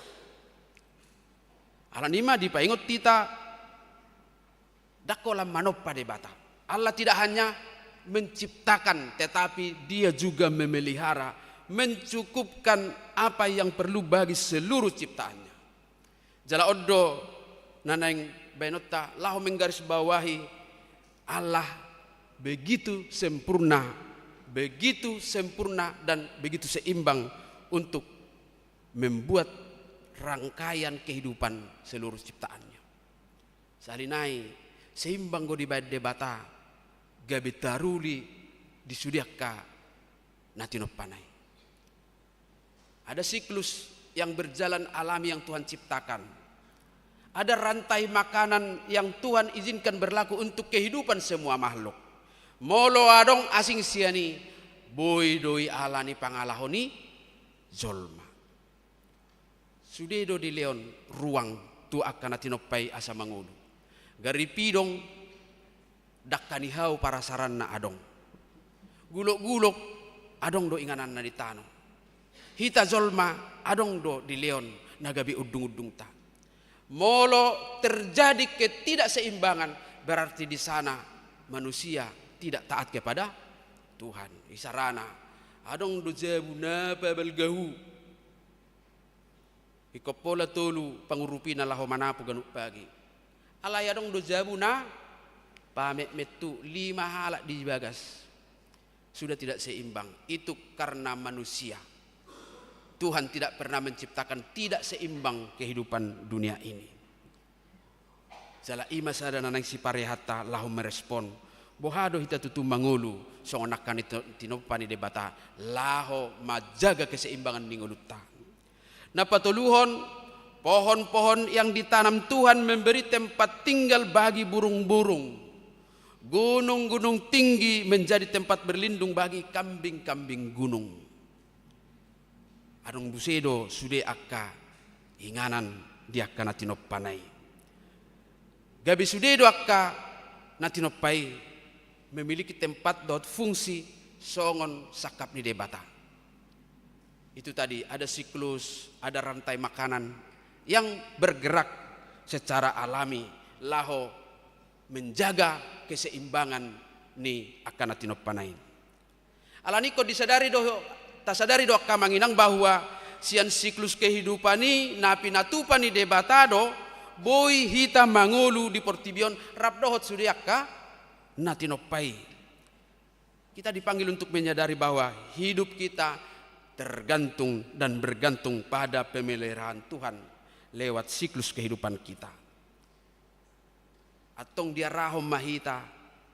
Alanima dipaingot tita dakolam manoppa debata. Allah tidak hanya menciptakan tetapi dia juga memelihara, mencukupkan apa yang perlu bagi seluruh ciptaannya. Jala oddo nanang benota lahu menggaris bawahi Allah begitu sempurna dan begitu seimbang untuk membuat rangkaian kehidupan seluruh ciptaannya. Salinai seimbang go di debata gabe taruli disudiakka natinopanai. Ada siklus yang berjalan alami yang Tuhan ciptakan. Ada rantai makanan yang Tuhan izinkan berlaku untuk kehidupan semua makhluk. Molo adong asing siani boy doi alani pangalahoni zolma. Sudedo di leon ruang tu akan atinopai asa mangulu. Garipidong dakkanihau para saranna adong. Gulok-gulok adong do inganan na di tano. Hita zolma adong do di leon nagabi udung-udung ta. Molo terjadi ketidakseimbangan berarti di sana manusia tidak taat kepada Tuhan. Isarana adong do jabuna pabalgahu ikopola tolu pangurupina laho manapu ganuk pagi alay adong do jabuna pamek metu 5 halak di bagas sudah tidak seimbang. Itu karena manusia. Tuhan tidak pernah menciptakan tidak seimbang kehidupan dunia ini. Jala ima sada nanang si parehata lahu merespon. Bohado hita tutu mangulu songonakan itu tinopani debata laho majaga keseimbangan ninguluta. Napatuluhon pohon-pohon yang ditanam Tuhan memberi tempat tinggal bagi burung-burung. Gunung-gunung tinggi menjadi tempat berlindung bagi kambing-kambing gunung. Adong busedo sude akka inganan dia kana tinoppanai. Gabi sude doaka natinopai memiliki tempat dot fungsi songon sakap ni debata. Itu tadi ada siklus, ada rantai makanan yang bergerak secara alami laho menjaga keseimbangan ni akan natinopanain. Alaniko disadari tasadari do kamanginang bahwa sian siklus kehidupan ni napi natupan ni debatado boy hita mangulu di portibion rabdohot sudiaka natinopai. Kita dipanggil untuk menyadari bahwa hidup kita tergantung dan bergantung pada pemeliharaan Tuhan lewat siklus kehidupan kita. Atong dia rahom mahita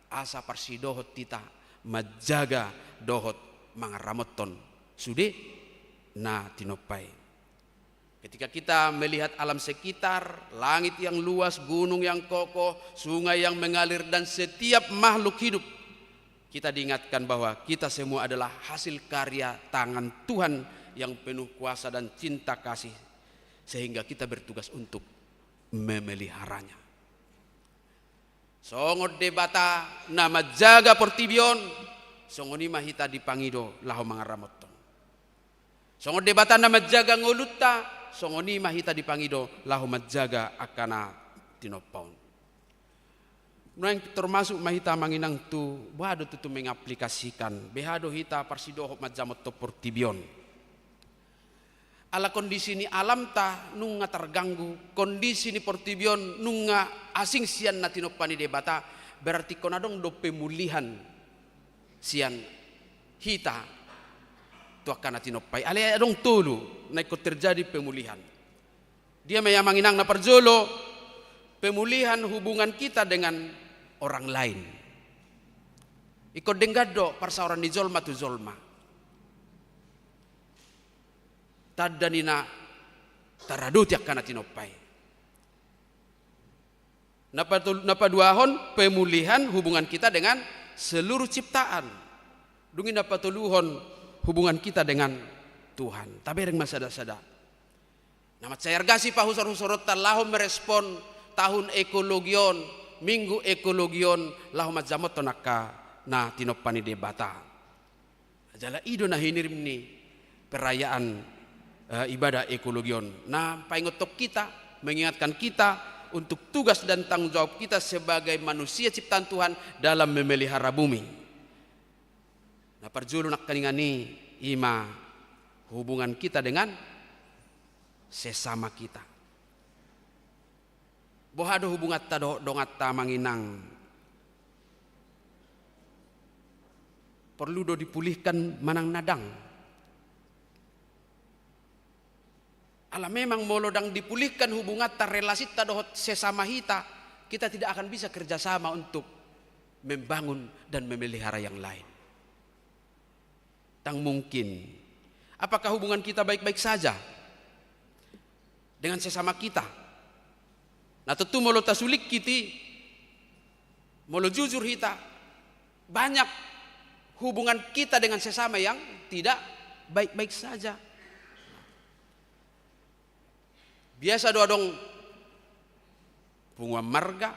asa parsidohot tita majaga dohot mangaramoton sude na tinopai. Ketika kita melihat alam sekitar, langit yang luas, gunung yang kokoh, sungai yang mengalir dan setiap makhluk hidup, kita diingatkan bahwa kita semua adalah hasil karya tangan Tuhan yang penuh kuasa dan cinta kasih, sehingga kita bertugas untuk memeliharanya. Songod debata nama jaga portibion, songoni mahita dipangido laho mangaramoton. Songod debata nama jaga ngolutta, songoni mahita dipangido laho majaga akana tinopaun. Nang termasuk mahita manginang tu bahado tu mengaplikasikan behado hita parsidoho majamot to portibion. Ala kondisi ni alam ta nunga terganggu, kondisi ni portibion nunga asing sian na tinopani debata, berarti konadong do pemulihan sian hita tu akan natinopai. Ale adong tulu na ikut terjadi pemulihan. Dia meyamanginang na parjolo pemulihan hubungan kita dengan orang lain. Ikut denggado parsaoran di zolma tu zolma. Tadanina taraduti akan natinopai. Napaduahon pemulihan hubungan kita dengan seluruh ciptaan. Dungin napatuluhon hubungan kita dengan Tuhan. Tabereng masada-sada. Nama cayargasi pahusor-husorot lahom merespon tahun ekologion, minggu ekologion lahom majamot tonaka na tinopani debata. Jala ido na hinirim ni perayaan ibadah ekologion. Nah, paingotok kita, mengingatkan kita untuk tugas dan tanggung jawab kita sebagai manusia ciptaan Tuhan dalam memelihara bumi. Nah, parjulu nak kaningani ima hubungan kita dengan sesama kita. Bohado hubungan ta dongat ta manginang. Perlu do dipulihkan manang nadang. Ala memang molodang dipulihkan hubungan ta relasi ta dohot sesama hita, kita tidak akan bisa kerjasama untuk membangun dan memelihara yang lain. Tang mungkin, apakah hubungan kita baik-baik saja dengan sesama kita? Nah tentu molo tasulik kiti, molo jujur hita, banyak hubungan kita dengan sesama yang tidak baik-baik saja. Biasa doa dong punguan marga,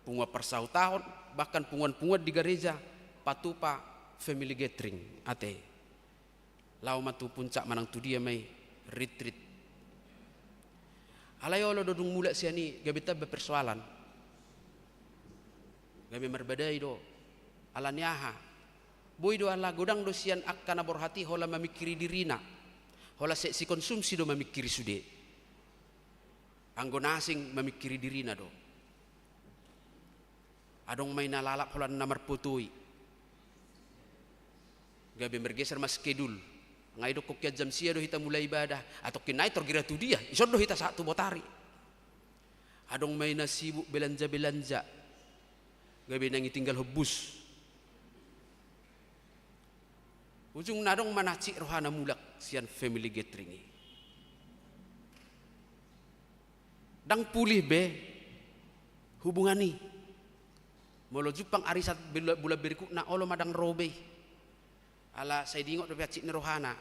punguan persautahon, bahkan punguan-punguan di gereja, patupa family gathering ate. Lau matu puncak manang tu dia mai retreat. Alayo lo dodung mulak siani gabita berpersoalan. Gabi merbadai do alaniaha. Boy do ala godang do sian akkana borhati hola memikiri dirina. Hola si konsumsi do memikiri sude. Anggona asing memikiri dirina do. Adong may nalalap holan namar putui. Gabi bergeser mas skedul. Ngay do kokya jam siya do hita mulai ibadah. Atau kinay torgira tu dia. Isod do hita satu botari. Adong may nasibuk belanja-belanja. Gabi nang itinggal hubus. Ujung nadong manacik rohana mulak sian family gathering. Dang pulih be hubungan ni. Molo jupang arisat bula beriku na olo madang robe. Ala saya dingok do biacik ni rohana.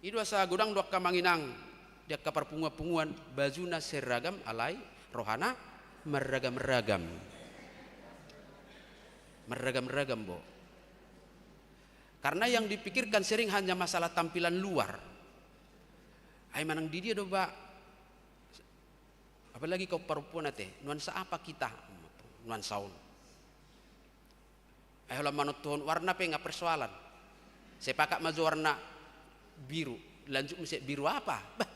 Idu asa godang do kamanginang dia kapar punguan bajuna seragam alai rohana meragam-ragam. Meragam-ragam, Bo. Karena yang dipikirkan sering hanya masalah tampilan luar. Ay manang di dia do ba? Apalagi kau perempuan ate, nuansa apa kita? Nuansaon. Ay hola manut tuhon warna pe nga persoalan. Sepakat maju warna biru, lanjut mesti biru apa? Bah.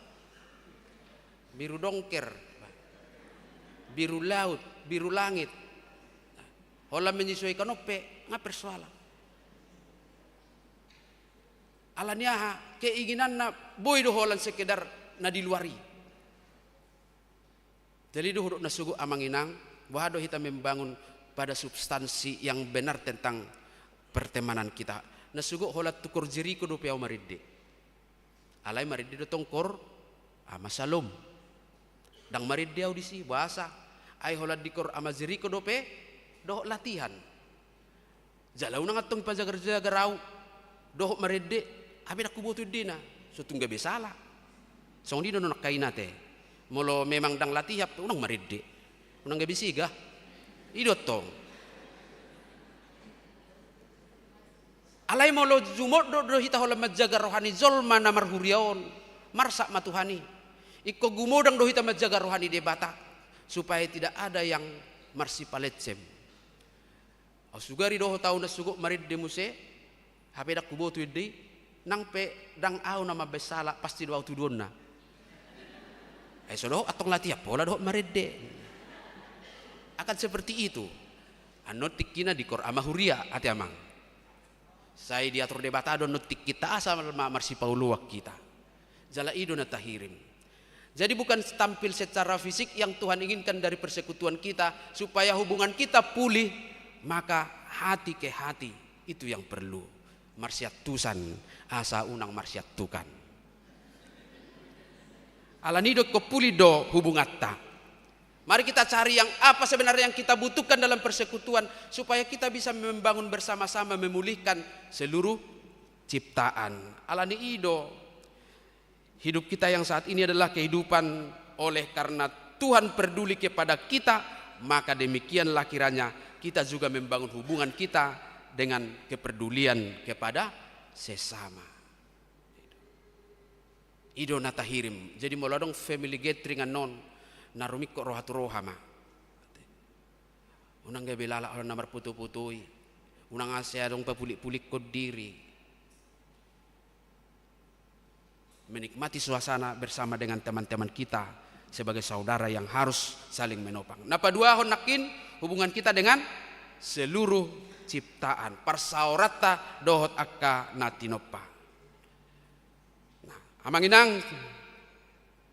Biru dongker, bah. Biru laut, biru langit. Hola menyesuaikan ope nga persoalan. Alanya keinginan na boy do holan sekedar na diluari. Jadi do na sugu amanginang bahwa kita membangun pada substansi yang benar tentang pertemanan kita. Na sugu holat tukur jeriku do piau maridde. Alay maridde do tongkor masalom. Dang maridde audisi bahasa ay holat dikor ama jeriku do pe do latihan. Jalaw na ngatong pajagar-jagarau do maridde. Abi aku butuh dina, so tungga besala. Song di nak kain nate, molo memang dang latihap, unang maride, unang gabi siga, idot tong. Alay molo jumot do hita hola majaga rohani zolma na marhuriaon, marsak matuhani. Iko gumodang do hita majaga rohani debata, supaya tidak ada yang marsipaletsem. Asugari do tahu na sugok maride muse, hape dak kubo tu di. Nang pe dang au nama besala pasti doa tudun na. Sodo atong latih pola doa marede. Akan seperti itu. Anotik kina di kor ama huria ati amang. Saya diatur debatado notik kita asal marsi pauluak kita. Jala ido na tahirim. Jadi bukan tampil secara fisik yang Tuhan inginkan dari persekutuan kita supaya hubungan kita pulih, maka hati ke hati itu yang perlu. Marsiat tusan asa unang marsiat tukan. Alanido kopulido hubungatta. Mari kita cari yang apa sebenarnya yang kita butuhkan dalam persekutuan supaya kita bisa membangun bersama-sama memulihkan seluruh ciptaan. Alanido hidup kita yang saat ini adalah kehidupan oleh karena Tuhan peduli kepada kita, maka demikianlah kiranya kita juga membangun hubungan kita dengan kepedulian kepada sesama. Ido natahirim. Jadi molodong family gathering anon narumik ko rohatu rohama. Unang gabilala orang namar putu-putui. Unang asyadong papulik-pulik ko diri. Menikmati suasana bersama dengan teman-teman kita sebagai saudara yang harus saling menopang. Napa dua honakin hubungan kita dengan seluruh ciptaan parsaorata dohot akka natinopa. Nah, amanginang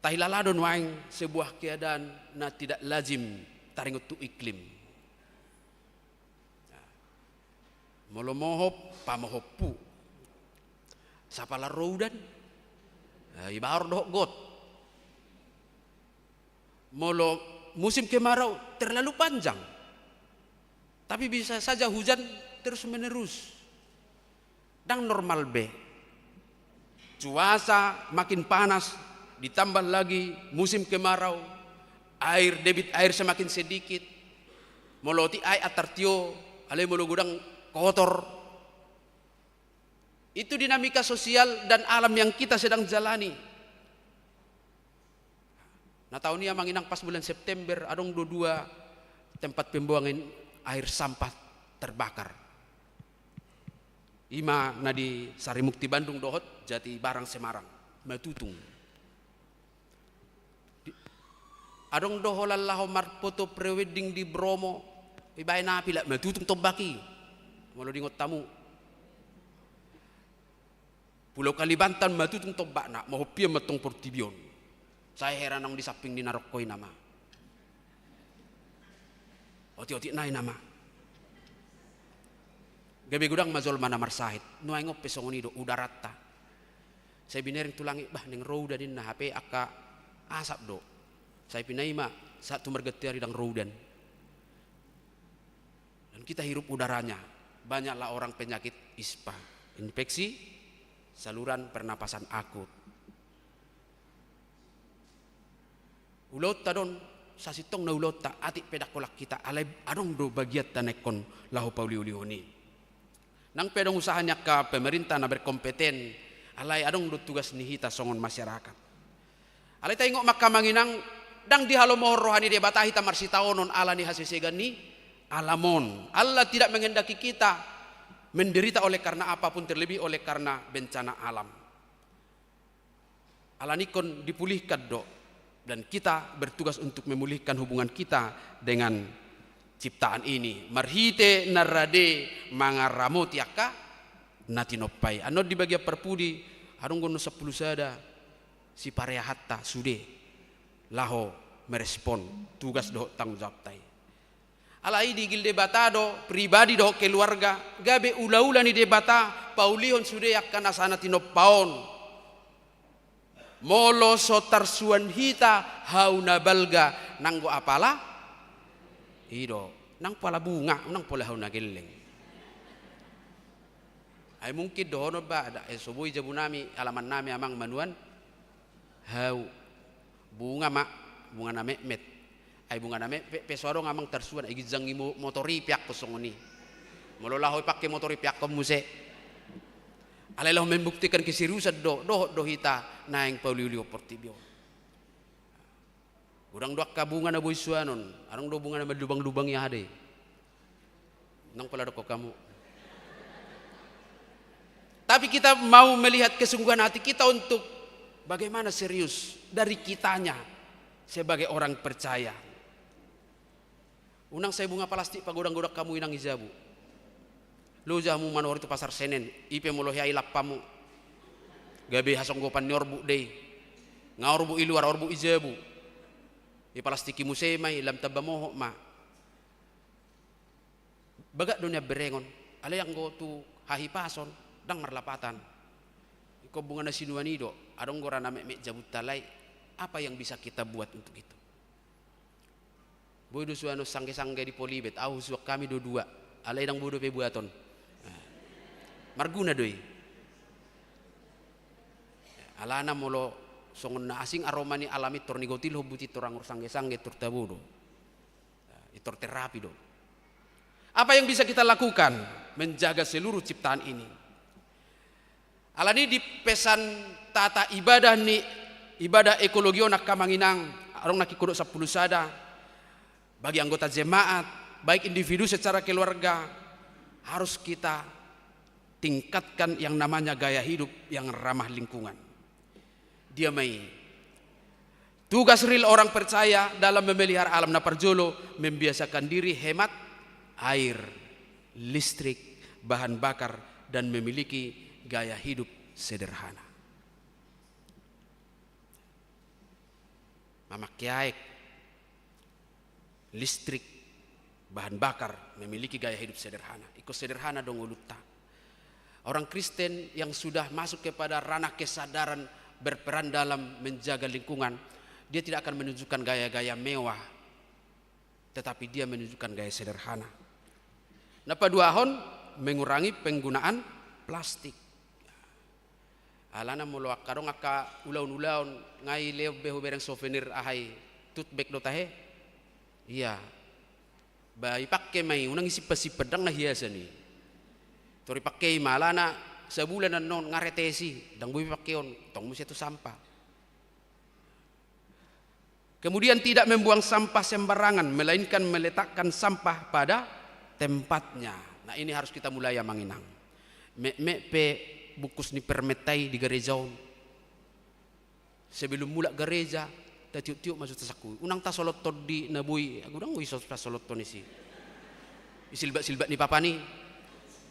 tahilaladon waing sebuah keadaan na tidak lazim taringot tu iklim. Nah, molomohop pamohopu. Sapala roudan ibaor dohot got. Molo musim kemarau terlalu panjang. Tapi bisa saja hujan terus menerus. Dan normal be. Cuaca makin panas, ditambah lagi musim kemarau, debit air semakin sedikit. Moloti ay atartio, ale molo gudang kotor. Itu dinamika sosial dan alam yang kita sedang jalani. Nah tahun ini manginang pas bulan September adong dua tempat pembuangan air sampah terbakar. Ima nadi Sarimukti Bandung dohot Jati Barang Semarang matutung. Adong doholan laho marpoto prewedding di Bromo ibay napi la matutung tobaki. Walau dingot tamu. Pulau Kalimantan matutung tobak nak mahopia matong Portibion. Saya heran nang di samping di narokoi nama. Oti-oti nai nama. Gabi gudang mazol mana marsahit. Nuay ngop pesongonido udarata. Saya binering tulangi bah ning rouda din na HP aka asap do. Saya pinaima saat tu mergetiari dang roudan. Dan kita hirup udaranya. Banyaklah orang penyakit ispa, infeksi saluran pernapasan akut. Ulot tadon sasitong na ulota ati pedakolak kita alay adong do bagiat tanekon lahu pauliuliuni. Nang pedong usahanya ka pemerintah na berkompeten alay adong do tugas nihita songon masyarakat. Alay tayo makamanginang dang dihalomohor rohani de batahi tamar sitaonon ala ni hasisegan ni alamon. Allah tidak menghendaki kita menderita oleh karena apapun, terlebih oleh karena bencana alam. Alanikon dipulihkan do, dan kita bertugas untuk memulihkan hubungan kita dengan ciptaan ini. Marhite narade mangaramo tiaka natinopai. Ano di bagian perpudi harung gono 10 sada si parea hatta sude laho merespon tugas do tanggung jawab tai. Alai di gilde bata do pribadi do keluarga gabe ula-ula ni debata paulihon sude yakkan asana tinopaon. Molo sotar suan hita hauna balga nanggo apala ido nang pala bunga nang pala hauna geleng ay mungkin dohono ba ada soboy jabu nami alaman nami amang manuan hau bunga mak bunga na met ay bunga na pesorong amang tersuan ay gizangi motori piak kosongoni mololahoy pakai motori piak komuse. Alailah membuktikan keseriusan do hita naing pauliulio portibio. Urang doak kabunga na boy suanon, arang do bunga na madlubang-lubang ya ade. Nang pala do kamu. Tapi kita mau melihat kesungguhan hati kita untuk bagaimana serius dari kitanya sebagai orang percaya. Unang saya bunga plastik pagodang-godak kamu inang izabu. Lo jamu manor itu pasar Senen, ipe molohai lapamu. Gabe hasong gopan nyorbu deh. Ngaorbu iluar orbu ijabu. I palastiki musemai lam tabamoho ma. Bagat dunia berengon. Ale yang go tu hahi pason dang marlapatan. Iko bunga na sinuanido, adong gora na mek jabut talai. Apa yang bisa kita buat untuk itu? Boy do suano sangge-sangge di Polibet, au suak kami dua. Ale dang bodo pe buaton. Marguna doi. Alana molo songon na asing aroma ni alami tornigotil hobuti torang sangge-sangge turtabudo. Itor terapi do. Apa yang bisa kita lakukan menjaga seluruh ciptaan ini? Alani di pesan tata ibadah ni ibadah ekologi nak kamanginang arong nakikuduk 10 sada bagi anggota jemaat baik individu secara keluarga harus kita tingkatkan yang namanya gaya hidup yang ramah lingkungan. Dia mai tugas real orang percaya dalam memelihara alam naparjolo membiasakan diri hemat air, listrik, bahan bakar dan memiliki gaya hidup sederhana. Mamakiaek, listrik, bahan bakar, memiliki gaya hidup sederhana. Ikut sederhana dong ulutta. Orang Kristen yang sudah masuk kepada ranah kesadaran berperan dalam menjaga lingkungan, dia tidak akan menunjukkan gaya-gaya mewah, tetapi dia menunjukkan gaya sederhana. Napa duahon mengurangi penggunaan plastik. Alana mulu akarong aka ulaun-ulaun ngai leo behu bereng souvenir ahai tut bek do tahe. Iya. Bai pakai mai unang isi pasi pedang na hiasan ni. Tori pakai malana sebulan non ngaretesi dang bui pakeon tong musi itu sampah. Kemudian tidak membuang sampah sembarangan melainkan meletakkan sampah pada tempatnya. Nah ini harus kita mulai manginang. Pe bukus ni permetai di gereja. Sebelum mula gereja tiup-tiup masuk tasaku. Unang tasolot di nabui aku dang wisot tasolot ni si. Isilbat-silbat ni papa ni.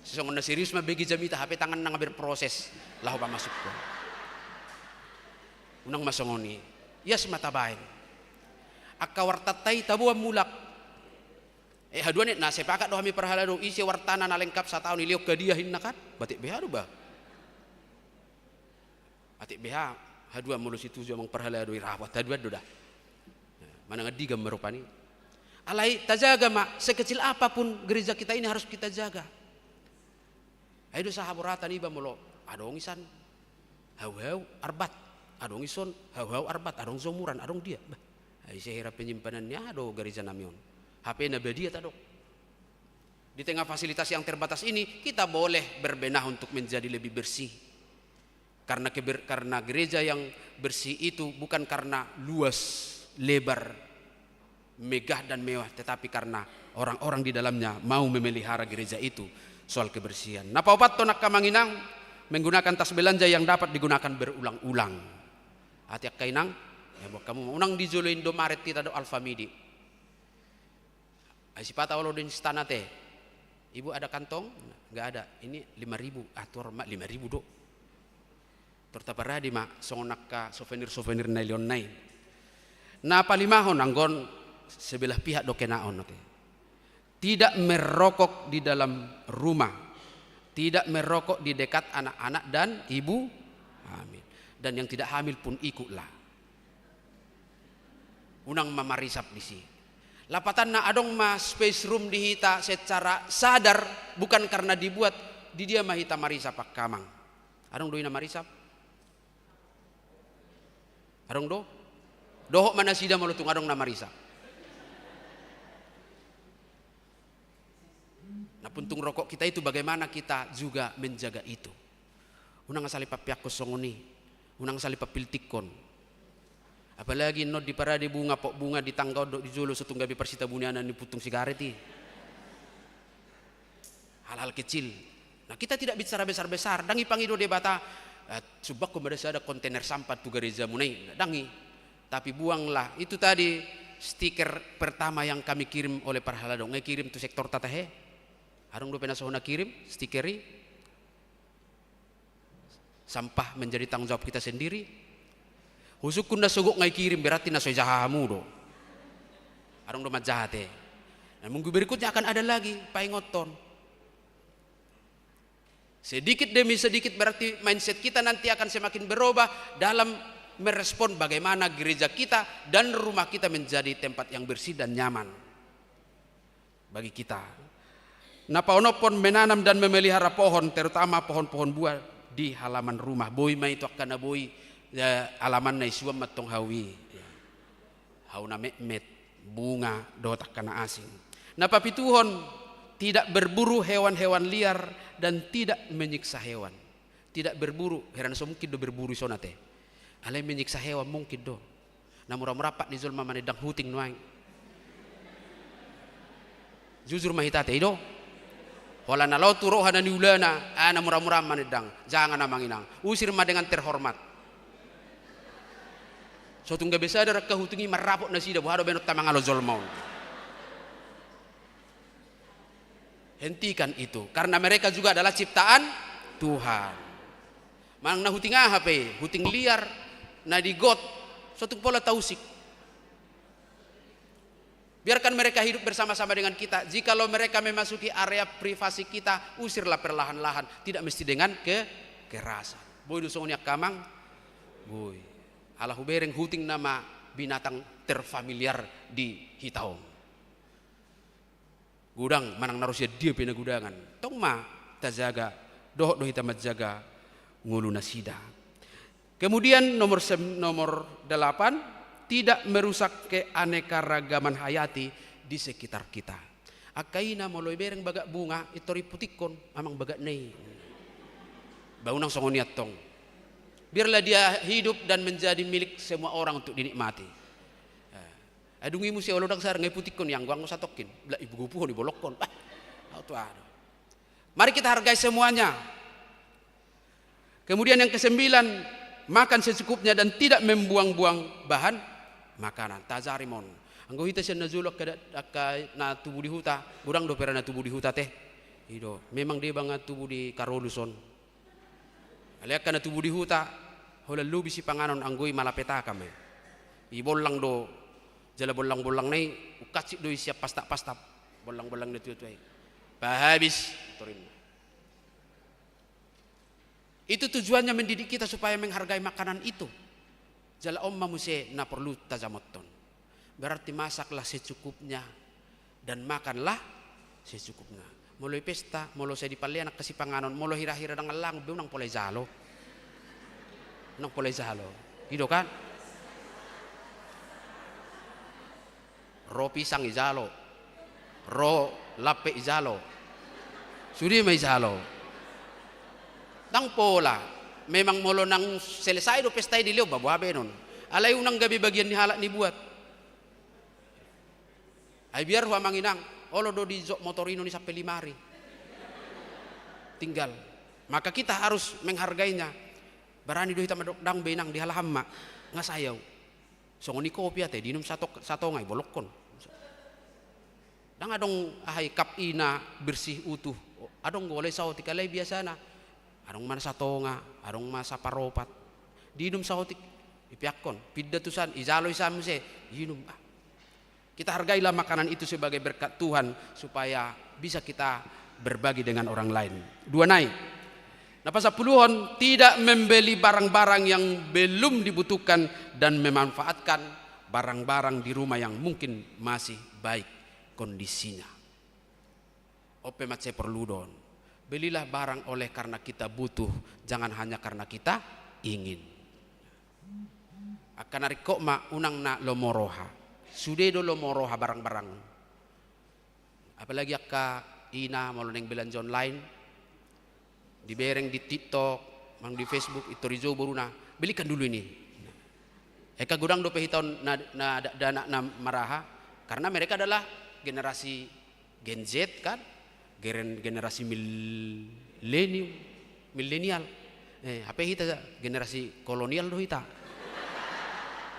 Sesungguhnya serius mah bagi jamita HP tangan nang berproses lahu pa masuk ko. Unang masongoni. Yes mata bain. Akka wartatay tabuan mulak. Haduan na sepakat do kami perhala do isi wartana na lengkap sa taon iliok kadiahin na kan. Batik beha do ba? Batik beha haduan mulus itu jo mang perhala do irawat haduan do dah. Mana ngadigam merupani. Alai tajaga mak sekecil apapun gereja kita ini harus kita jaga. Ayo sahaburatan iba mulo adong isan hau-hau arbat adong ison hau-hau arbat adong zomuran adong dia Ay saya penyimpanannya do gereja namion. HP na dia tado. Di tengah fasilitas yang terbatas ini kita boleh berbenah untuk menjadi lebih bersih. Karena gereja yang bersih itu bukan karena luas, lebar, megah dan mewah, tetapi karena orang-orang di dalamnya mau memelihara gereja itu soal kebersihan. Napa opat to nak kamanginang menggunakan tas belanja yang dapat digunakan berulang-ulang. Hati kainang, ya buat kamu unang dijulo Indomaret kita do Alfamidi. Ay sipata walo din stana teh. Ibu ada kantong? Enggak ada. Ini 5.000. Atur mak 5.000 do. Tertaparadi mak songonak ka souvenir na leon nai. Na palimahon anggon sebelah pihak do kenaon oke. Tidak merokok di dalam rumah. Tidak merokok di dekat anak-anak dan ibu hamil. Dan yang tidak hamil pun ikutlah. Unang mamarisap di sini. Lapatan na adong ma space room dihita secara sadar bukan karena dibuat di dia mahita marisap pak kamang. Adong doi na marisap. Adong do. Dohok mana sida malutung adong na marisap. Nah puntung rokok kita itu bagaimana kita juga menjaga itu. Unang asali papiak kosongoni. Unang asali papiltikon. Apalagi no di parade bunga pok bunga di tangga do di jolo setunggabi persita buniana ni putung sigareti. Hal-hal kecil. Nah kita tidak bicara besar-besar. Dangi pangido debata subak kepada ada kontainer sampah tu gereja munai. Dangi. Tapi buanglah itu tadi stiker pertama yang kami kirim oleh para haladong. Kirim tu sektor tatahe. Harung do penasohona kirim stikeri. Sampah menjadi tanggung jawab kita sendiri. Husuk kunda sogok ngai kirim berarti na soy jahamu do. Arong do majahate. Dan minggu berikutnya akan ada lagi paingoton. Sedikit demi sedikit berarti mindset kita nanti akan semakin berubah dalam merespon bagaimana gereja kita dan rumah kita menjadi tempat yang bersih dan nyaman bagi kita. Napa onopon menanam dan memelihara pohon, terutama pohon-pohon buah di halaman rumah. Boy mai itu akan boy ya, alaman na isuam matong hawi ya. Hauna met bunga do takana asing. Napa pituhon tidak berburu hewan-hewan liar dan tidak menyiksa hewan. Tidak berburu, heran so mungkin do berburu sonate. Ale menyiksa hewan mungkin do. Namura merapat di zulma manedang huting nuang. Jujur mahitate do. Wala na law turo hana ni ulana, ana mura-mura manedang. Jangan namanginang. Usir ma dengan terhormat. So tungga besa ada kahutungi marapok na sida buhado benot tamang alo zolmaun. Hentikan itu karena mereka juga adalah ciptaan Tuhan. Mang na huting HP, huting liar na di got suatu pola tausik. Biarkan mereka hidup bersama-sama dengan kita. Jikalau mereka memasuki area privasi kita, usirlah perlahan-lahan, tidak mesti dengan kekerasan. Boy dusongnya kamang, boy. Alah hubereng huting nama binatang terfamiliar di Hitaung. Gudang manang narusya dia pina gudangan. Tong ma tajaga doh hita majaga ngulu nasida. Kemudian nomor 8 tidak merusak keanekaragaman hayati di sekitar kita. Akaina moloy bereng baga bunga itori putikon amang baga nei. Baunang songoniat tong. Biarlah dia hidup dan menjadi milik semua orang untuk dinikmati. Adungi musi olodang sar ngai putikon yang gua ngosatokin. Bela ibu gupuh dibolokon. Mari kita hargai semuanya. Kemudian yang ke-9, makan secukupnya dan tidak membuang-buang bahan makanan. Tazarimon. Anggo hita siya nazulok na tubuh di huta. Burang do pera na tubuh di huta teh. Ido, memang dia banget tubuh di Karoluson. Aliak na tubuh di huta, hola lubi si panganon anggoy malapeta kami. Ibolang do, jala bolang-bolang nai, ukacik do siap pastap-pastap, bolang-bolang na tuyo-tuyo. Pahabis, turin. Itu tujuannya mendidik kita supaya menghargai makanan itu. Jala omma muse na perlu tazamoton. Berarti masaklah secukupnya dan makanlah secukupnya. Molo pesta, molo saya dipalya anak kasi panganon, molo hira-hira dengan lang, nang polay zalo. Nang polay zalo. Ido kan? ro pisang izalo, ro lape izalo, sudi may izalo. Tang pola, memang molo nang selesai do pesta di leo babuabe nun. Alay unang gabi bagian ni halak ni buat. Ay biar huwa manginang, olo do di jok motorino ni sampai 5 hari. Tinggal. Maka kita harus menghargainya. Barani do hita madokdang benang di halahamma ngasayaw. So ngoni kopi ate dinum satu ngai bolokon. Dang adong ahay kap ina bersih utuh. Adong golay saw tikalay biasa na. Adong man satu nga, adong masa paropat. Dinum saw tik ipiakon. Pidda tusan izalo isam se yinum. Kita hargailah makanan itu sebagai berkat Tuhan supaya bisa kita berbagi dengan orang lain. 2 naik. Nah pasal puluhan tidak membeli barang-barang yang belum dibutuhkan dan memanfaatkan barang-barang di rumah yang mungkin masih baik kondisinya. Ope macam perlu don. Belilah barang oleh karena kita butuh, jangan hanya karena kita ingin. Akan narikok ma unang na lomoroha. Sudah do lomoroha barang-barang. Apalagi akka ina mau neng belanja online, dibereng di TikTok, mang di Facebook itu rizo boruna. Belikan dulu ini. Eka gudang do pehiton na dana na maraha karena mereka adalah generasi Gen Z kan, generasi milenial. Apa hita generasi kolonial do hita.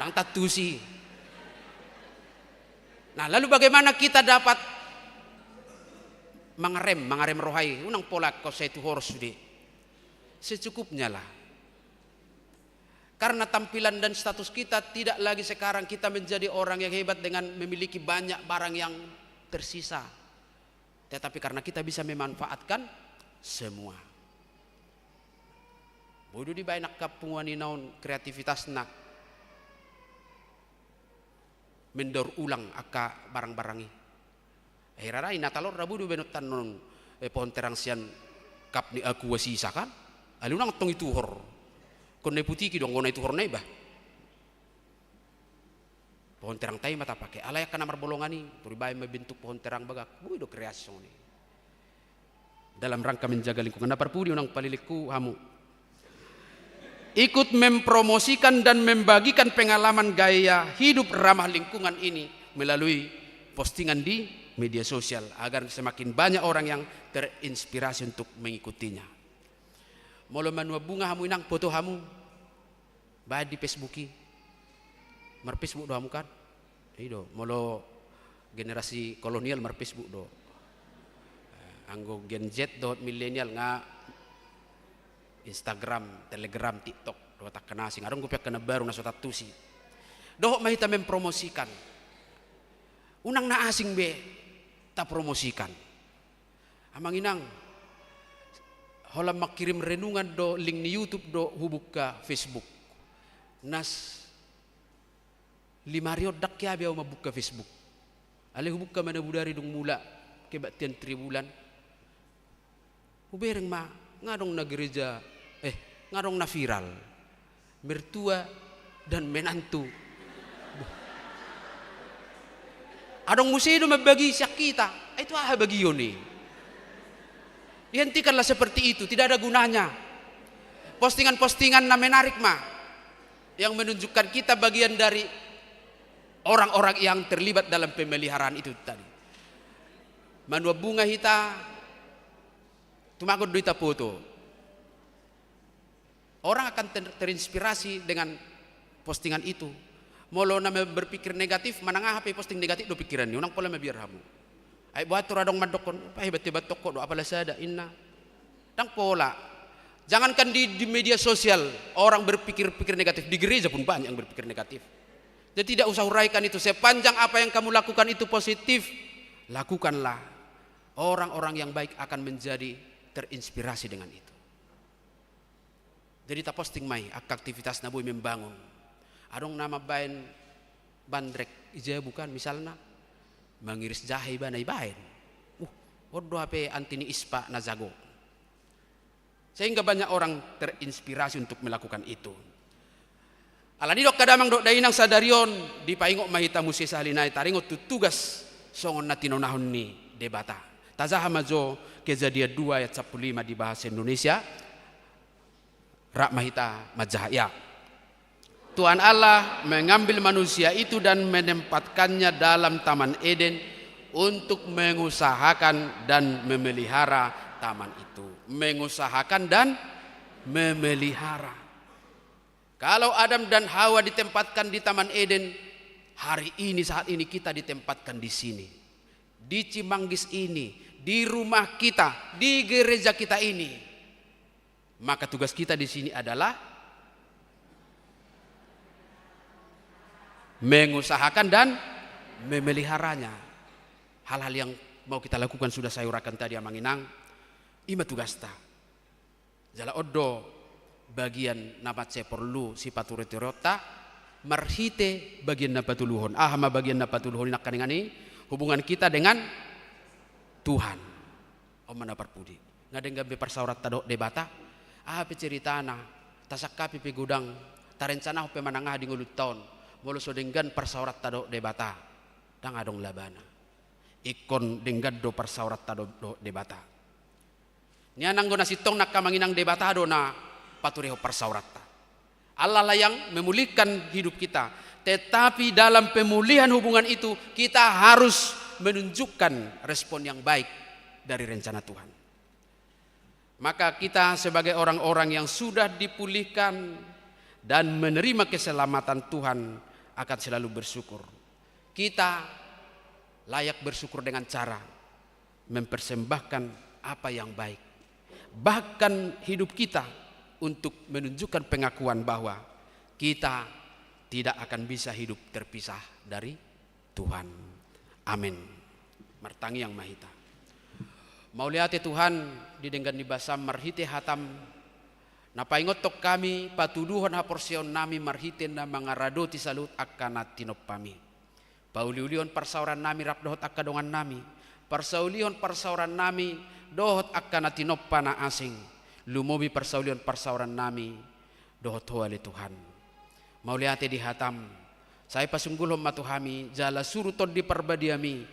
Nang tatusi. Nah, lalu bagaimana kita dapat mengerem rohai? Unang pola kau saya itu harus di secukupnya lah. Karena tampilan dan status kita tidak lagi sekarang kita menjadi orang yang hebat dengan memiliki banyak barang yang tersisa. Tetapi karena kita bisa memanfaatkan semua. Bodoh di banyak kapungan naon kreativitas nak mendaur ulang aka barang-barangi. Rarai natalor rabu do benot tanon pohon terang sian kap ni aku wasisa kan. Alunang tong itu hor. Kon putih ki dong gona itu hor nai bah. Pohon terang tay mata pakai alay ka namar bolongani turibay bentuk pohon terang bagak. Buy do kreasyon ni. Dalam rangka menjaga lingkungan naparpudi unang paliliku hamu. Ikut mempromosikan dan membagikan pengalaman gaya hidup ramah lingkungan ini melalui postingan di media sosial agar semakin banyak orang yang terinspirasi untuk mengikutinya. Molo manua bunga hamu inang foto hamu bae di Facebooki. Mar Facebook do hamu kan? Ido molo generasi kolonial mar Facebook do. Anggo Gen Z do milenial nga Instagram, Telegram, TikTok, do tak kena sing arong gupiak kena baru na sotatusi. Doh mahita mempromosikan. Unang na asing be ta promosikan. Amang inang holam makirim renungan do link ni YouTube do hubuk ka Facebook. Nas 5 riod dak ya biaw mabuka Facebook. Ale hubuk ka mana budari dong mula kebatian 3 bulan. Hubereng ma ngadong na gereja ngarong na viral mertua dan menantu adong musido mabagi siya kita itu bagi yun dihentikanlah seperti itu, tidak ada gunanya postingan-postingan na menarik yang menunjukkan kita bagian dari orang-orang yang terlibat dalam pemeliharaan itu tadi manua bunga hita tumagod do ita foto. Orang akan terinspirasi dengan postingan itu. Molo na berpikir negatif, manangah HP posting negatif do pikiran ni. Unang pola mabiar hamu. Ay buat turadong madokon, hebat-hebat toko do apala sada inna. Dang pola. Jangankan di media sosial orang berpikir negatif, di gereja pun banyak yang berpikir negatif. Jadi tidak usah uraikan itu. Sepanjang apa yang kamu lakukan itu positif, lakukanlah. Orang-orang yang baik akan menjadi terinspirasi dengan itu. Jadi tak posting mai aktivitas naboy membangun. Adong nama bain bandrek ija bukan misalnya mengiris jahe banai bain. Odo HP antini ispa na jago. Sehingga banyak orang terinspirasi untuk melakukan itu. Alani dok kadamang dok dainang sadarion di paingok mahita musi sahalinay taringot tutugas songon na tinonahon ni debata. Tazahamazo kejadian 2 ayat 15 di bahasa Indonesia. Rak mahita majahaya. Tuhan Allah mengambil manusia itu dan menempatkannya dalam Taman Eden untuk mengusahakan dan memelihara taman itu. Mengusahakan dan memelihara. Kalau Adam dan Hawa ditempatkan di Taman Eden, hari ini saat ini kita ditempatkan di sini. Di Cimanggis ini, di rumah kita, di gereja kita ini. Maka tugas kita di sini adalah mengusahakan dan memeliharanya. Hal-hal yang mau kita lakukan sudah saya uraikan tadi amanginang. Ima tugasta. Jala oddo bagian napat saya perlu si paturetiorota marhite bagian napatuluhon. Ahma bagian napatuluhon nak kaningani hubungan kita dengan Tuhan. Om manaparpudi. Ngadengga be persaurat tado debata. Apa ceritana tasakapi pe gudang tarencana pe manangah di ngulut taon. Molo so denggan persaurat tado debata. Dang adong labana. Ikon denggan do persaurat tado debata. Nianang gona sitong nakamanginang debata do na patureho persaurat. Allah lah yang memulihkan hidup kita. Tetapi dalam pemulihan hubungan itu kita harus menunjukkan respon yang baik dari rencana Tuhan. Maka kita sebagai orang-orang yang sudah dipulihkan dan menerima keselamatan Tuhan akan selalu bersyukur. Kita layak bersyukur dengan cara mempersembahkan apa yang baik. Bahkan hidup kita untuk menunjukkan pengakuan bahwa kita tidak akan bisa hidup terpisah dari Tuhan. Amin. Martangi yang mahita. Mauliate Tuhan didenggan di basam marhite hatam napaingot tok kami patuduhon haporsion nami marhite na mangaradoti salut akana tinopami. Pauliulion persauran nami rapdohot akadongan nami. Persaulion persauran nami dohot akana tinopana asing. Lumobi persaulion persauran nami dohot hoale Tuhan. Mauliate di hatam saya pasunggulhom matuhami jala surutod di perbadiami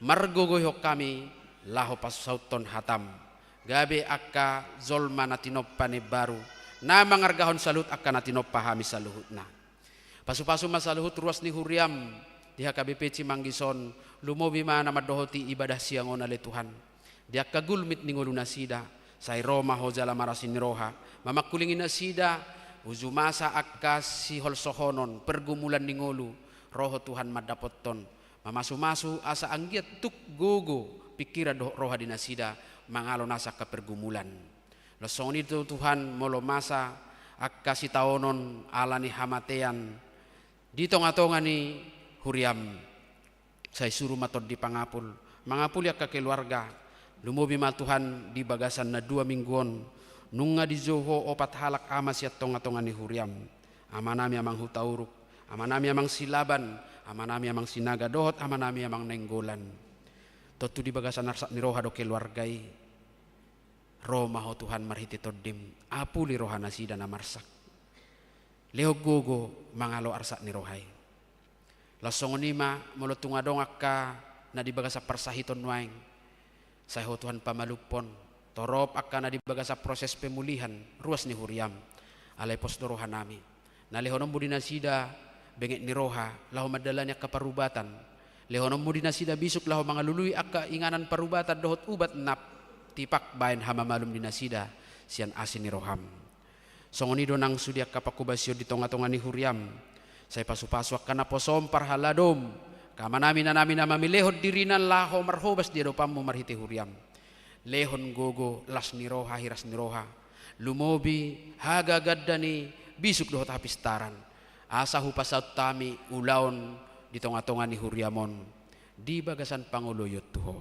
margogoyhok kami laho pasauton hatam gabe akka zolma natinopane baru na mangargahon salut akka natinopahami saluhutna pasu-pasu masaluhut ruas ni huriam di HKBP Cimanggison lumobi mana madohoti ibadah siangon ale Tuhan di akka gulmit ningolu nasida say Roma hojala marasin roha mamakulingin nasida uzumasa akka si holsohonon pergumulan ningolu roho Tuhan madapoton mamasu-masu asa anggiat tuk gogo pikiran roha dinasida mangalo nasa ka pergumulan losong itu Tuhan molo masa akka si taonon alani hamatean di tonga-tonga ni huriam saya suruh matod di pangapul mangapul ya ka keluarga lumobi ma Tuhan di bagasan na 2 mingguon nunga di Zoho opat halak amas ya tonga-tonga ni huriam amanami amang hutauruk amanami amang silaban amanami amang sinaga dohot amanami amang nenggolan totu di bagasan arsak ni roha do keluargai Roma ho Tuhan marhiti todim apuli roha nasida na marsak leo gogo mangalo arsak ni rohai lasong nima molo tungadong akka na di bagasa persahiton waing saya ho Tuhan pamalupon torop akka na di bagasa proses pemulihan ruas ni huriam alay pos do roha nami nalehonom budi nasida bengek ni roha laho madalanya kaparubatan lehonom mo dinasida bisuk laho mga luluy akka inganan parubatan dohot ubat nap tipak bayan hamamalum dinasida sian asin ni roham songonido nang sudiak kapakubasyo di tonga-tonga ni huriam say pasu-pasu akka na posom parhaladom kamanami na namin na mamilehod dirinan laho marhobas di adopam mo marhiti huriam lehon gogo las ni roha hiras ni roha lumobi hagagadda ni bisuk dohot hapistaran asa hupasaut tami ulaon di tonga-tonga ni huriamon di bagasan panguluyot tuho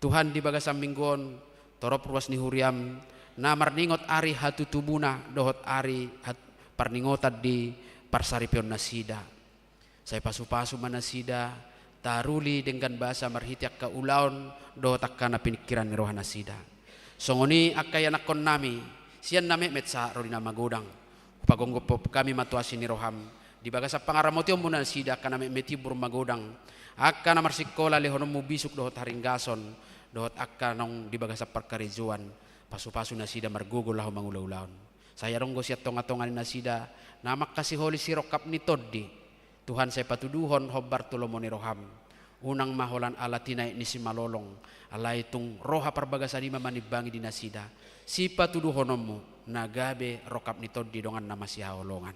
Tuhan di bagasan minggon torop ruas ni huriam na marningot ari hatutubuna dohot ari parningotad di parsaripion nasida saya pasu-pasu manasida taruli dengan bahasa marhitiak ka ulaon dohot akka na pinikiran ni roha nasida songoni akka yanakon nami sian nami metsa rodina magodang pagonggo kami matuasi ni roham di bagasa pangaramotio muna sida kana meti bur magodang akka na marsikola lehonom mo bisuk dohot haringgason dohot akka nong di bagasa perkarizuan pasu-pasu na sida margugol laho mangulaulaon saya ronggo siya tonga-tongan na sida namak kasi holi sirokap ni Toddi Tuhan saya patuduhon hobar tulomo ni roham unang maholan ala tinay ni si malolong ala itong roha parbagasa di mamanibangi di nasida si patuduhonom mo nagabe rokap ni Toddi dongan nama si haolongan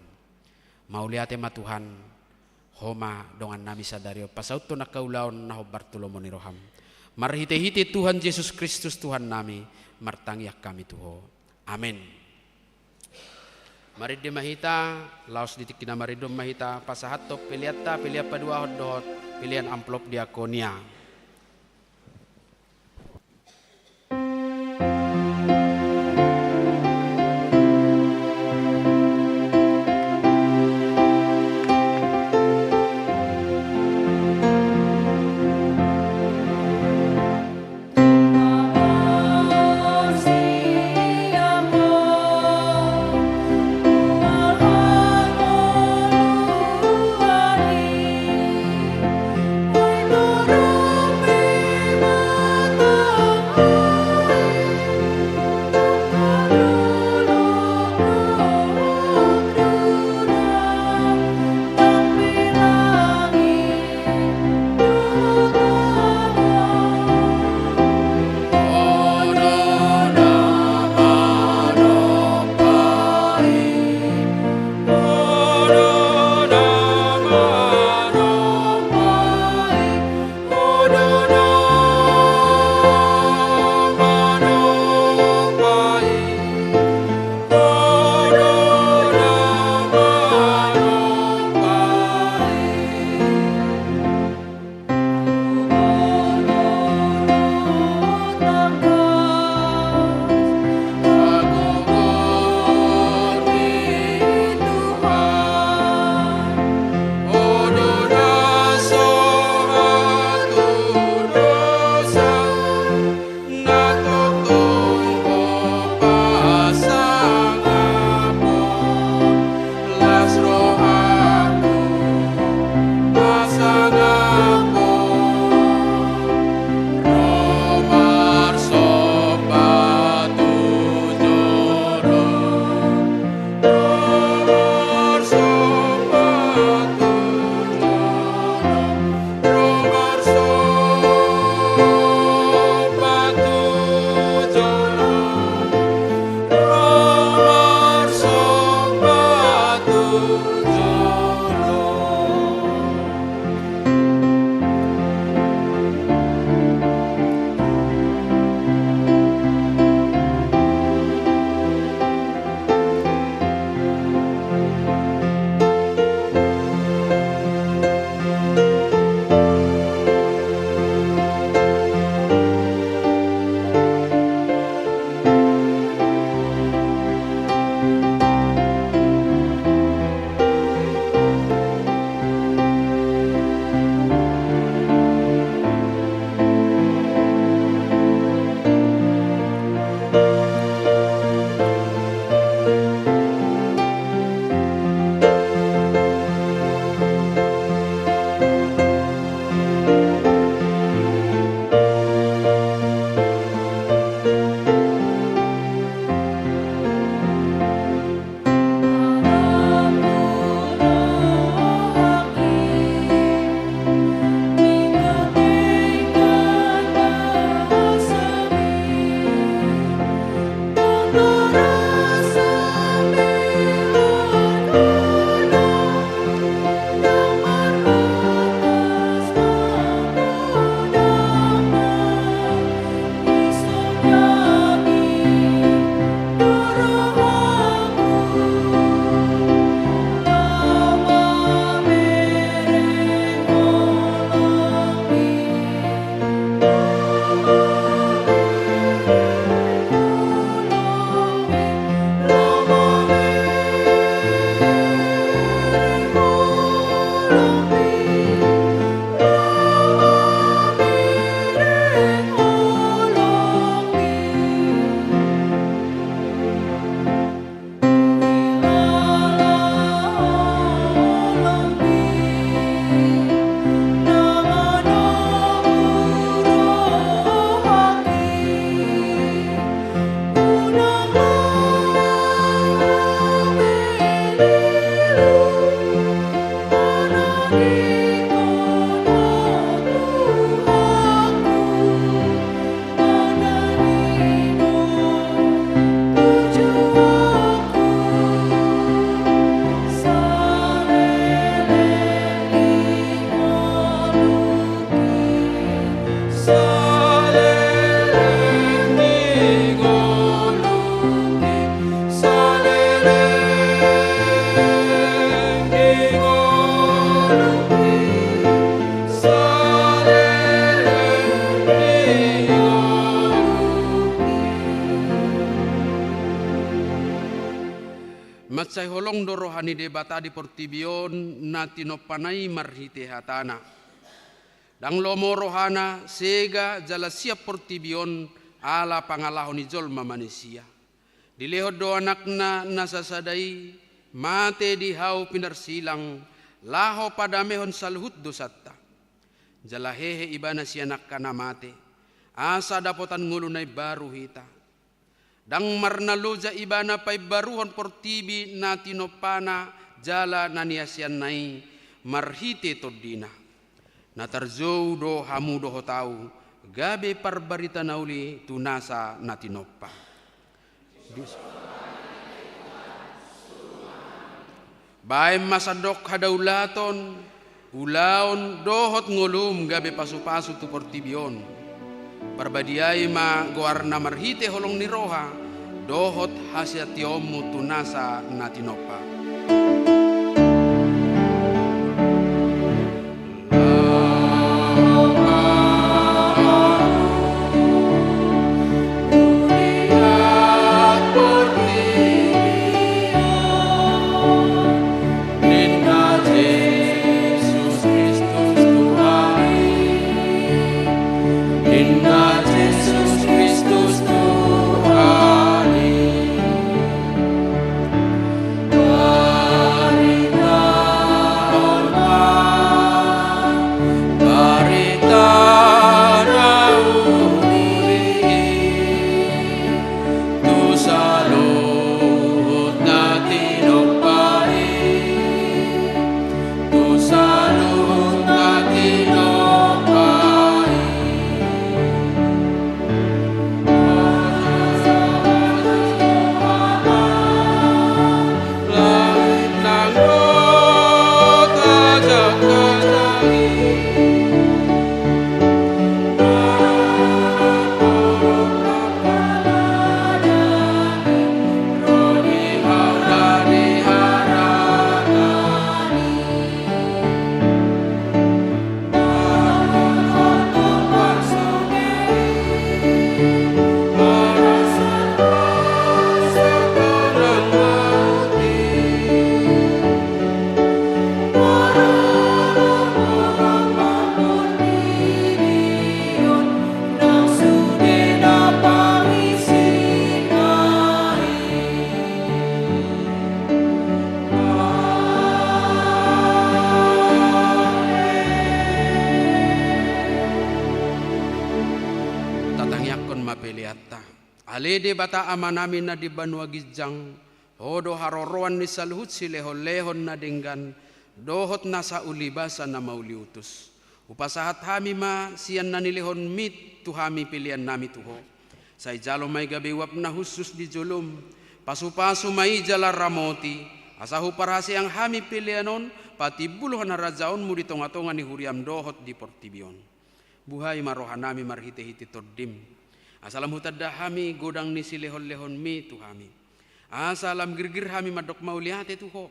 mauliate matuhan homa dongan nami sadario pasaut to nakaulaon na hobar tulomo ni roham marhite-hite Tuhan Yesus Kristus Tuhan nami martangyak kami tuho amin. Maridde mahita, laos ditik kina maridom mahita, pasahatop piliatta, piliat padua hodot, pilihan amplop diakonia. Lord. Matsay holong do rohani debata di portibion na tinopanay marhite hatana. Dang lomo rohana sega jala siap portibion ala pangalahon ni jolma manusia. Dilehod do anakna nasasadai mate di hau pinarsilang laho padamehon salhut dosatta. Jala hehe ibana si anak kana mate asa dapotan ngulunay baru hita. Dang marnaluja ibana pay baruhon portibi na tinopana jala naniasian nai marhite todina. Natarjou do hamu do hotau gabe parbarita nauli tunasa na tinoppa. Baim masadok hadaulaton ulaon dohot ngulum gabe pasu-pasu tu portibion. Barbadiay ma goarna marhite holong ni roha dohot hasyatiomu tunasa na tinopa. Alede bata amanami na di Banua Gijang, hodo haroroan ni saluhut si lehon-lehon na denggan, dohot nasa ulibasa na mauliutus. Upasahat hami ma siyan na nilehon mit tuhami pilihan nami tuho. Say jalo may gabiwap na husus di julum, pasu-pasu may jala ramoti, asahu parhasi ang hami pilihanon, pati buluhan na rajaon mo ditong-atongan ni huriam dohot di portibion. Buhay marohan nami marhite-hite tordim. Asalam hutadda hami godang ni silehon-lehon mi tu hami. Asalam girgir hami madok mauliate tuho.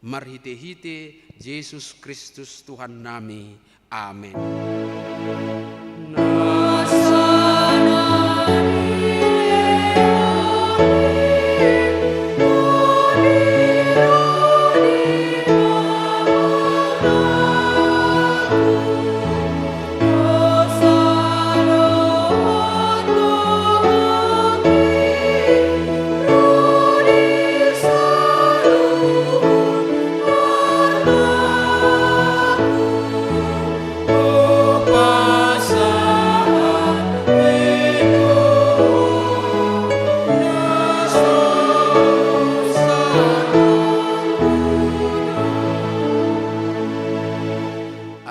Marhite-hite Yesus Kristus Tuhan nami. Amin.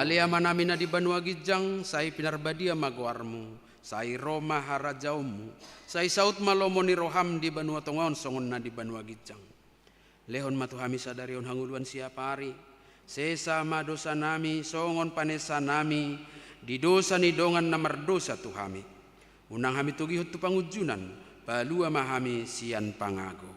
Aliaman namin na di Banua Gijang, say pinarbadia magwarmo, say Roma harajaumu, say saut malomo ni Roham di Banua Tongon, songon na di Banua Gijang. Lehon matuhami sa darion hanguluan siya pari, sesa madosa nami, songon panesa nami, di dosa ni dongan na mardosa tuhami. Unang hami tugihot tu pangujunan, palua mahami siyan pangago.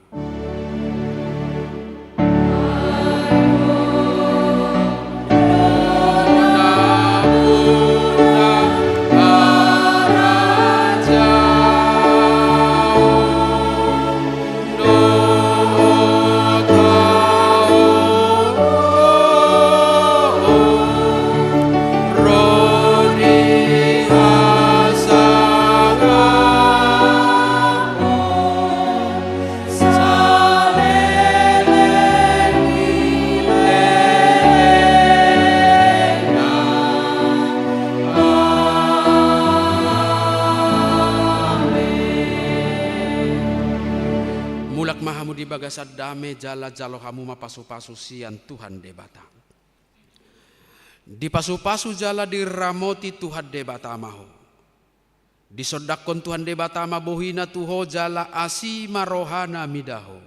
magasad dame jala jalo hamu mapasu-pasu sian Tuhan debata. Di pasu-pasu jala diramoti Tuhan debata maho. Disodakon Tuhan debata mabohina tuho jala asima rohana midaho.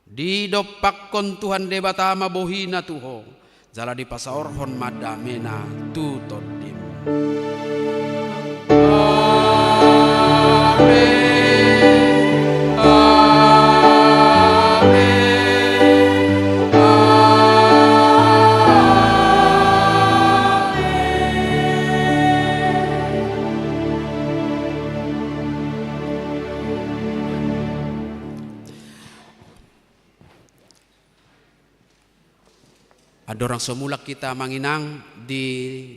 Didopakkon Tuhan debata mabohina tuho jala di pasaorhon madamena tutodim. Ada orang semulak kita manginang di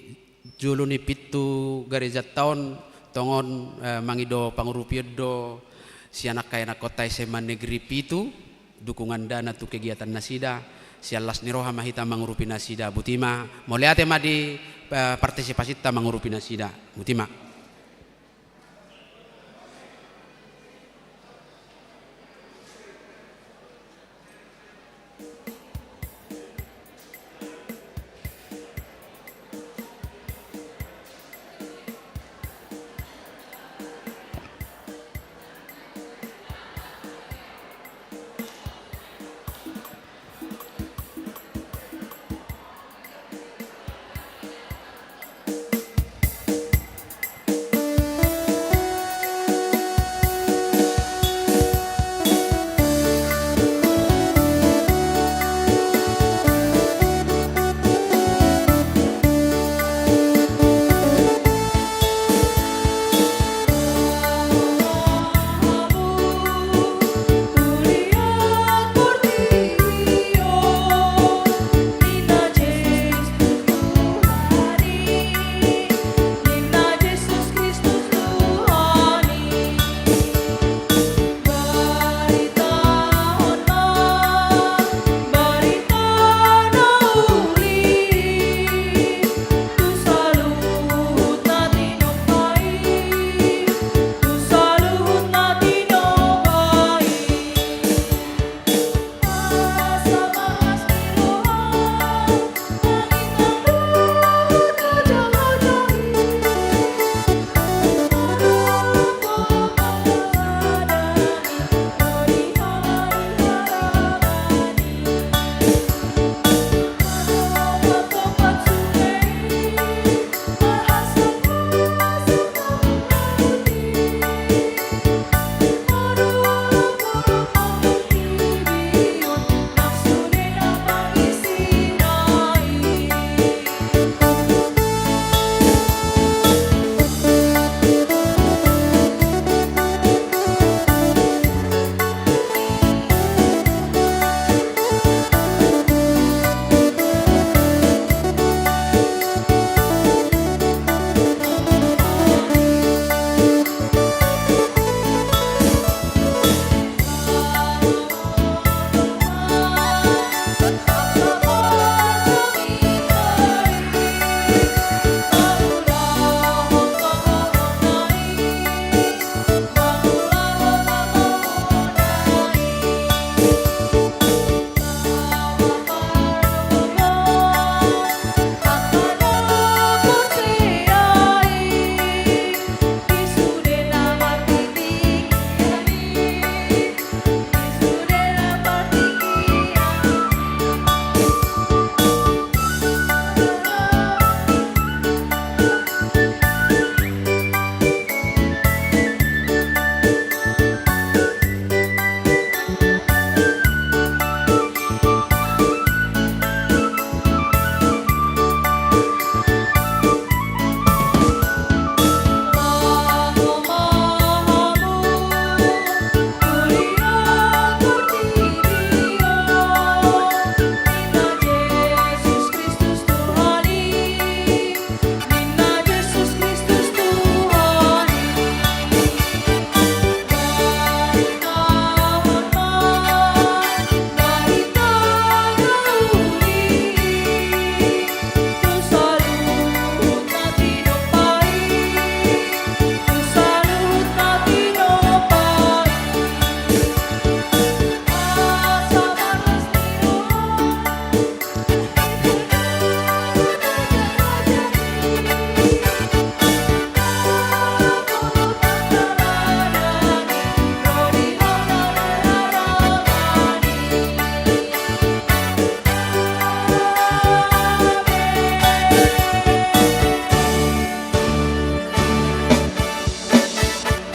juluni pitu gereja tahun tongon mangido pangurupiodo si anak kaya na kota SMA negeri pitu dukungan dana tu kegiatan nasida si alas niroha mahita mangurupi nasida butima moliate ma di partisipasi ta mangurupi nasida butima.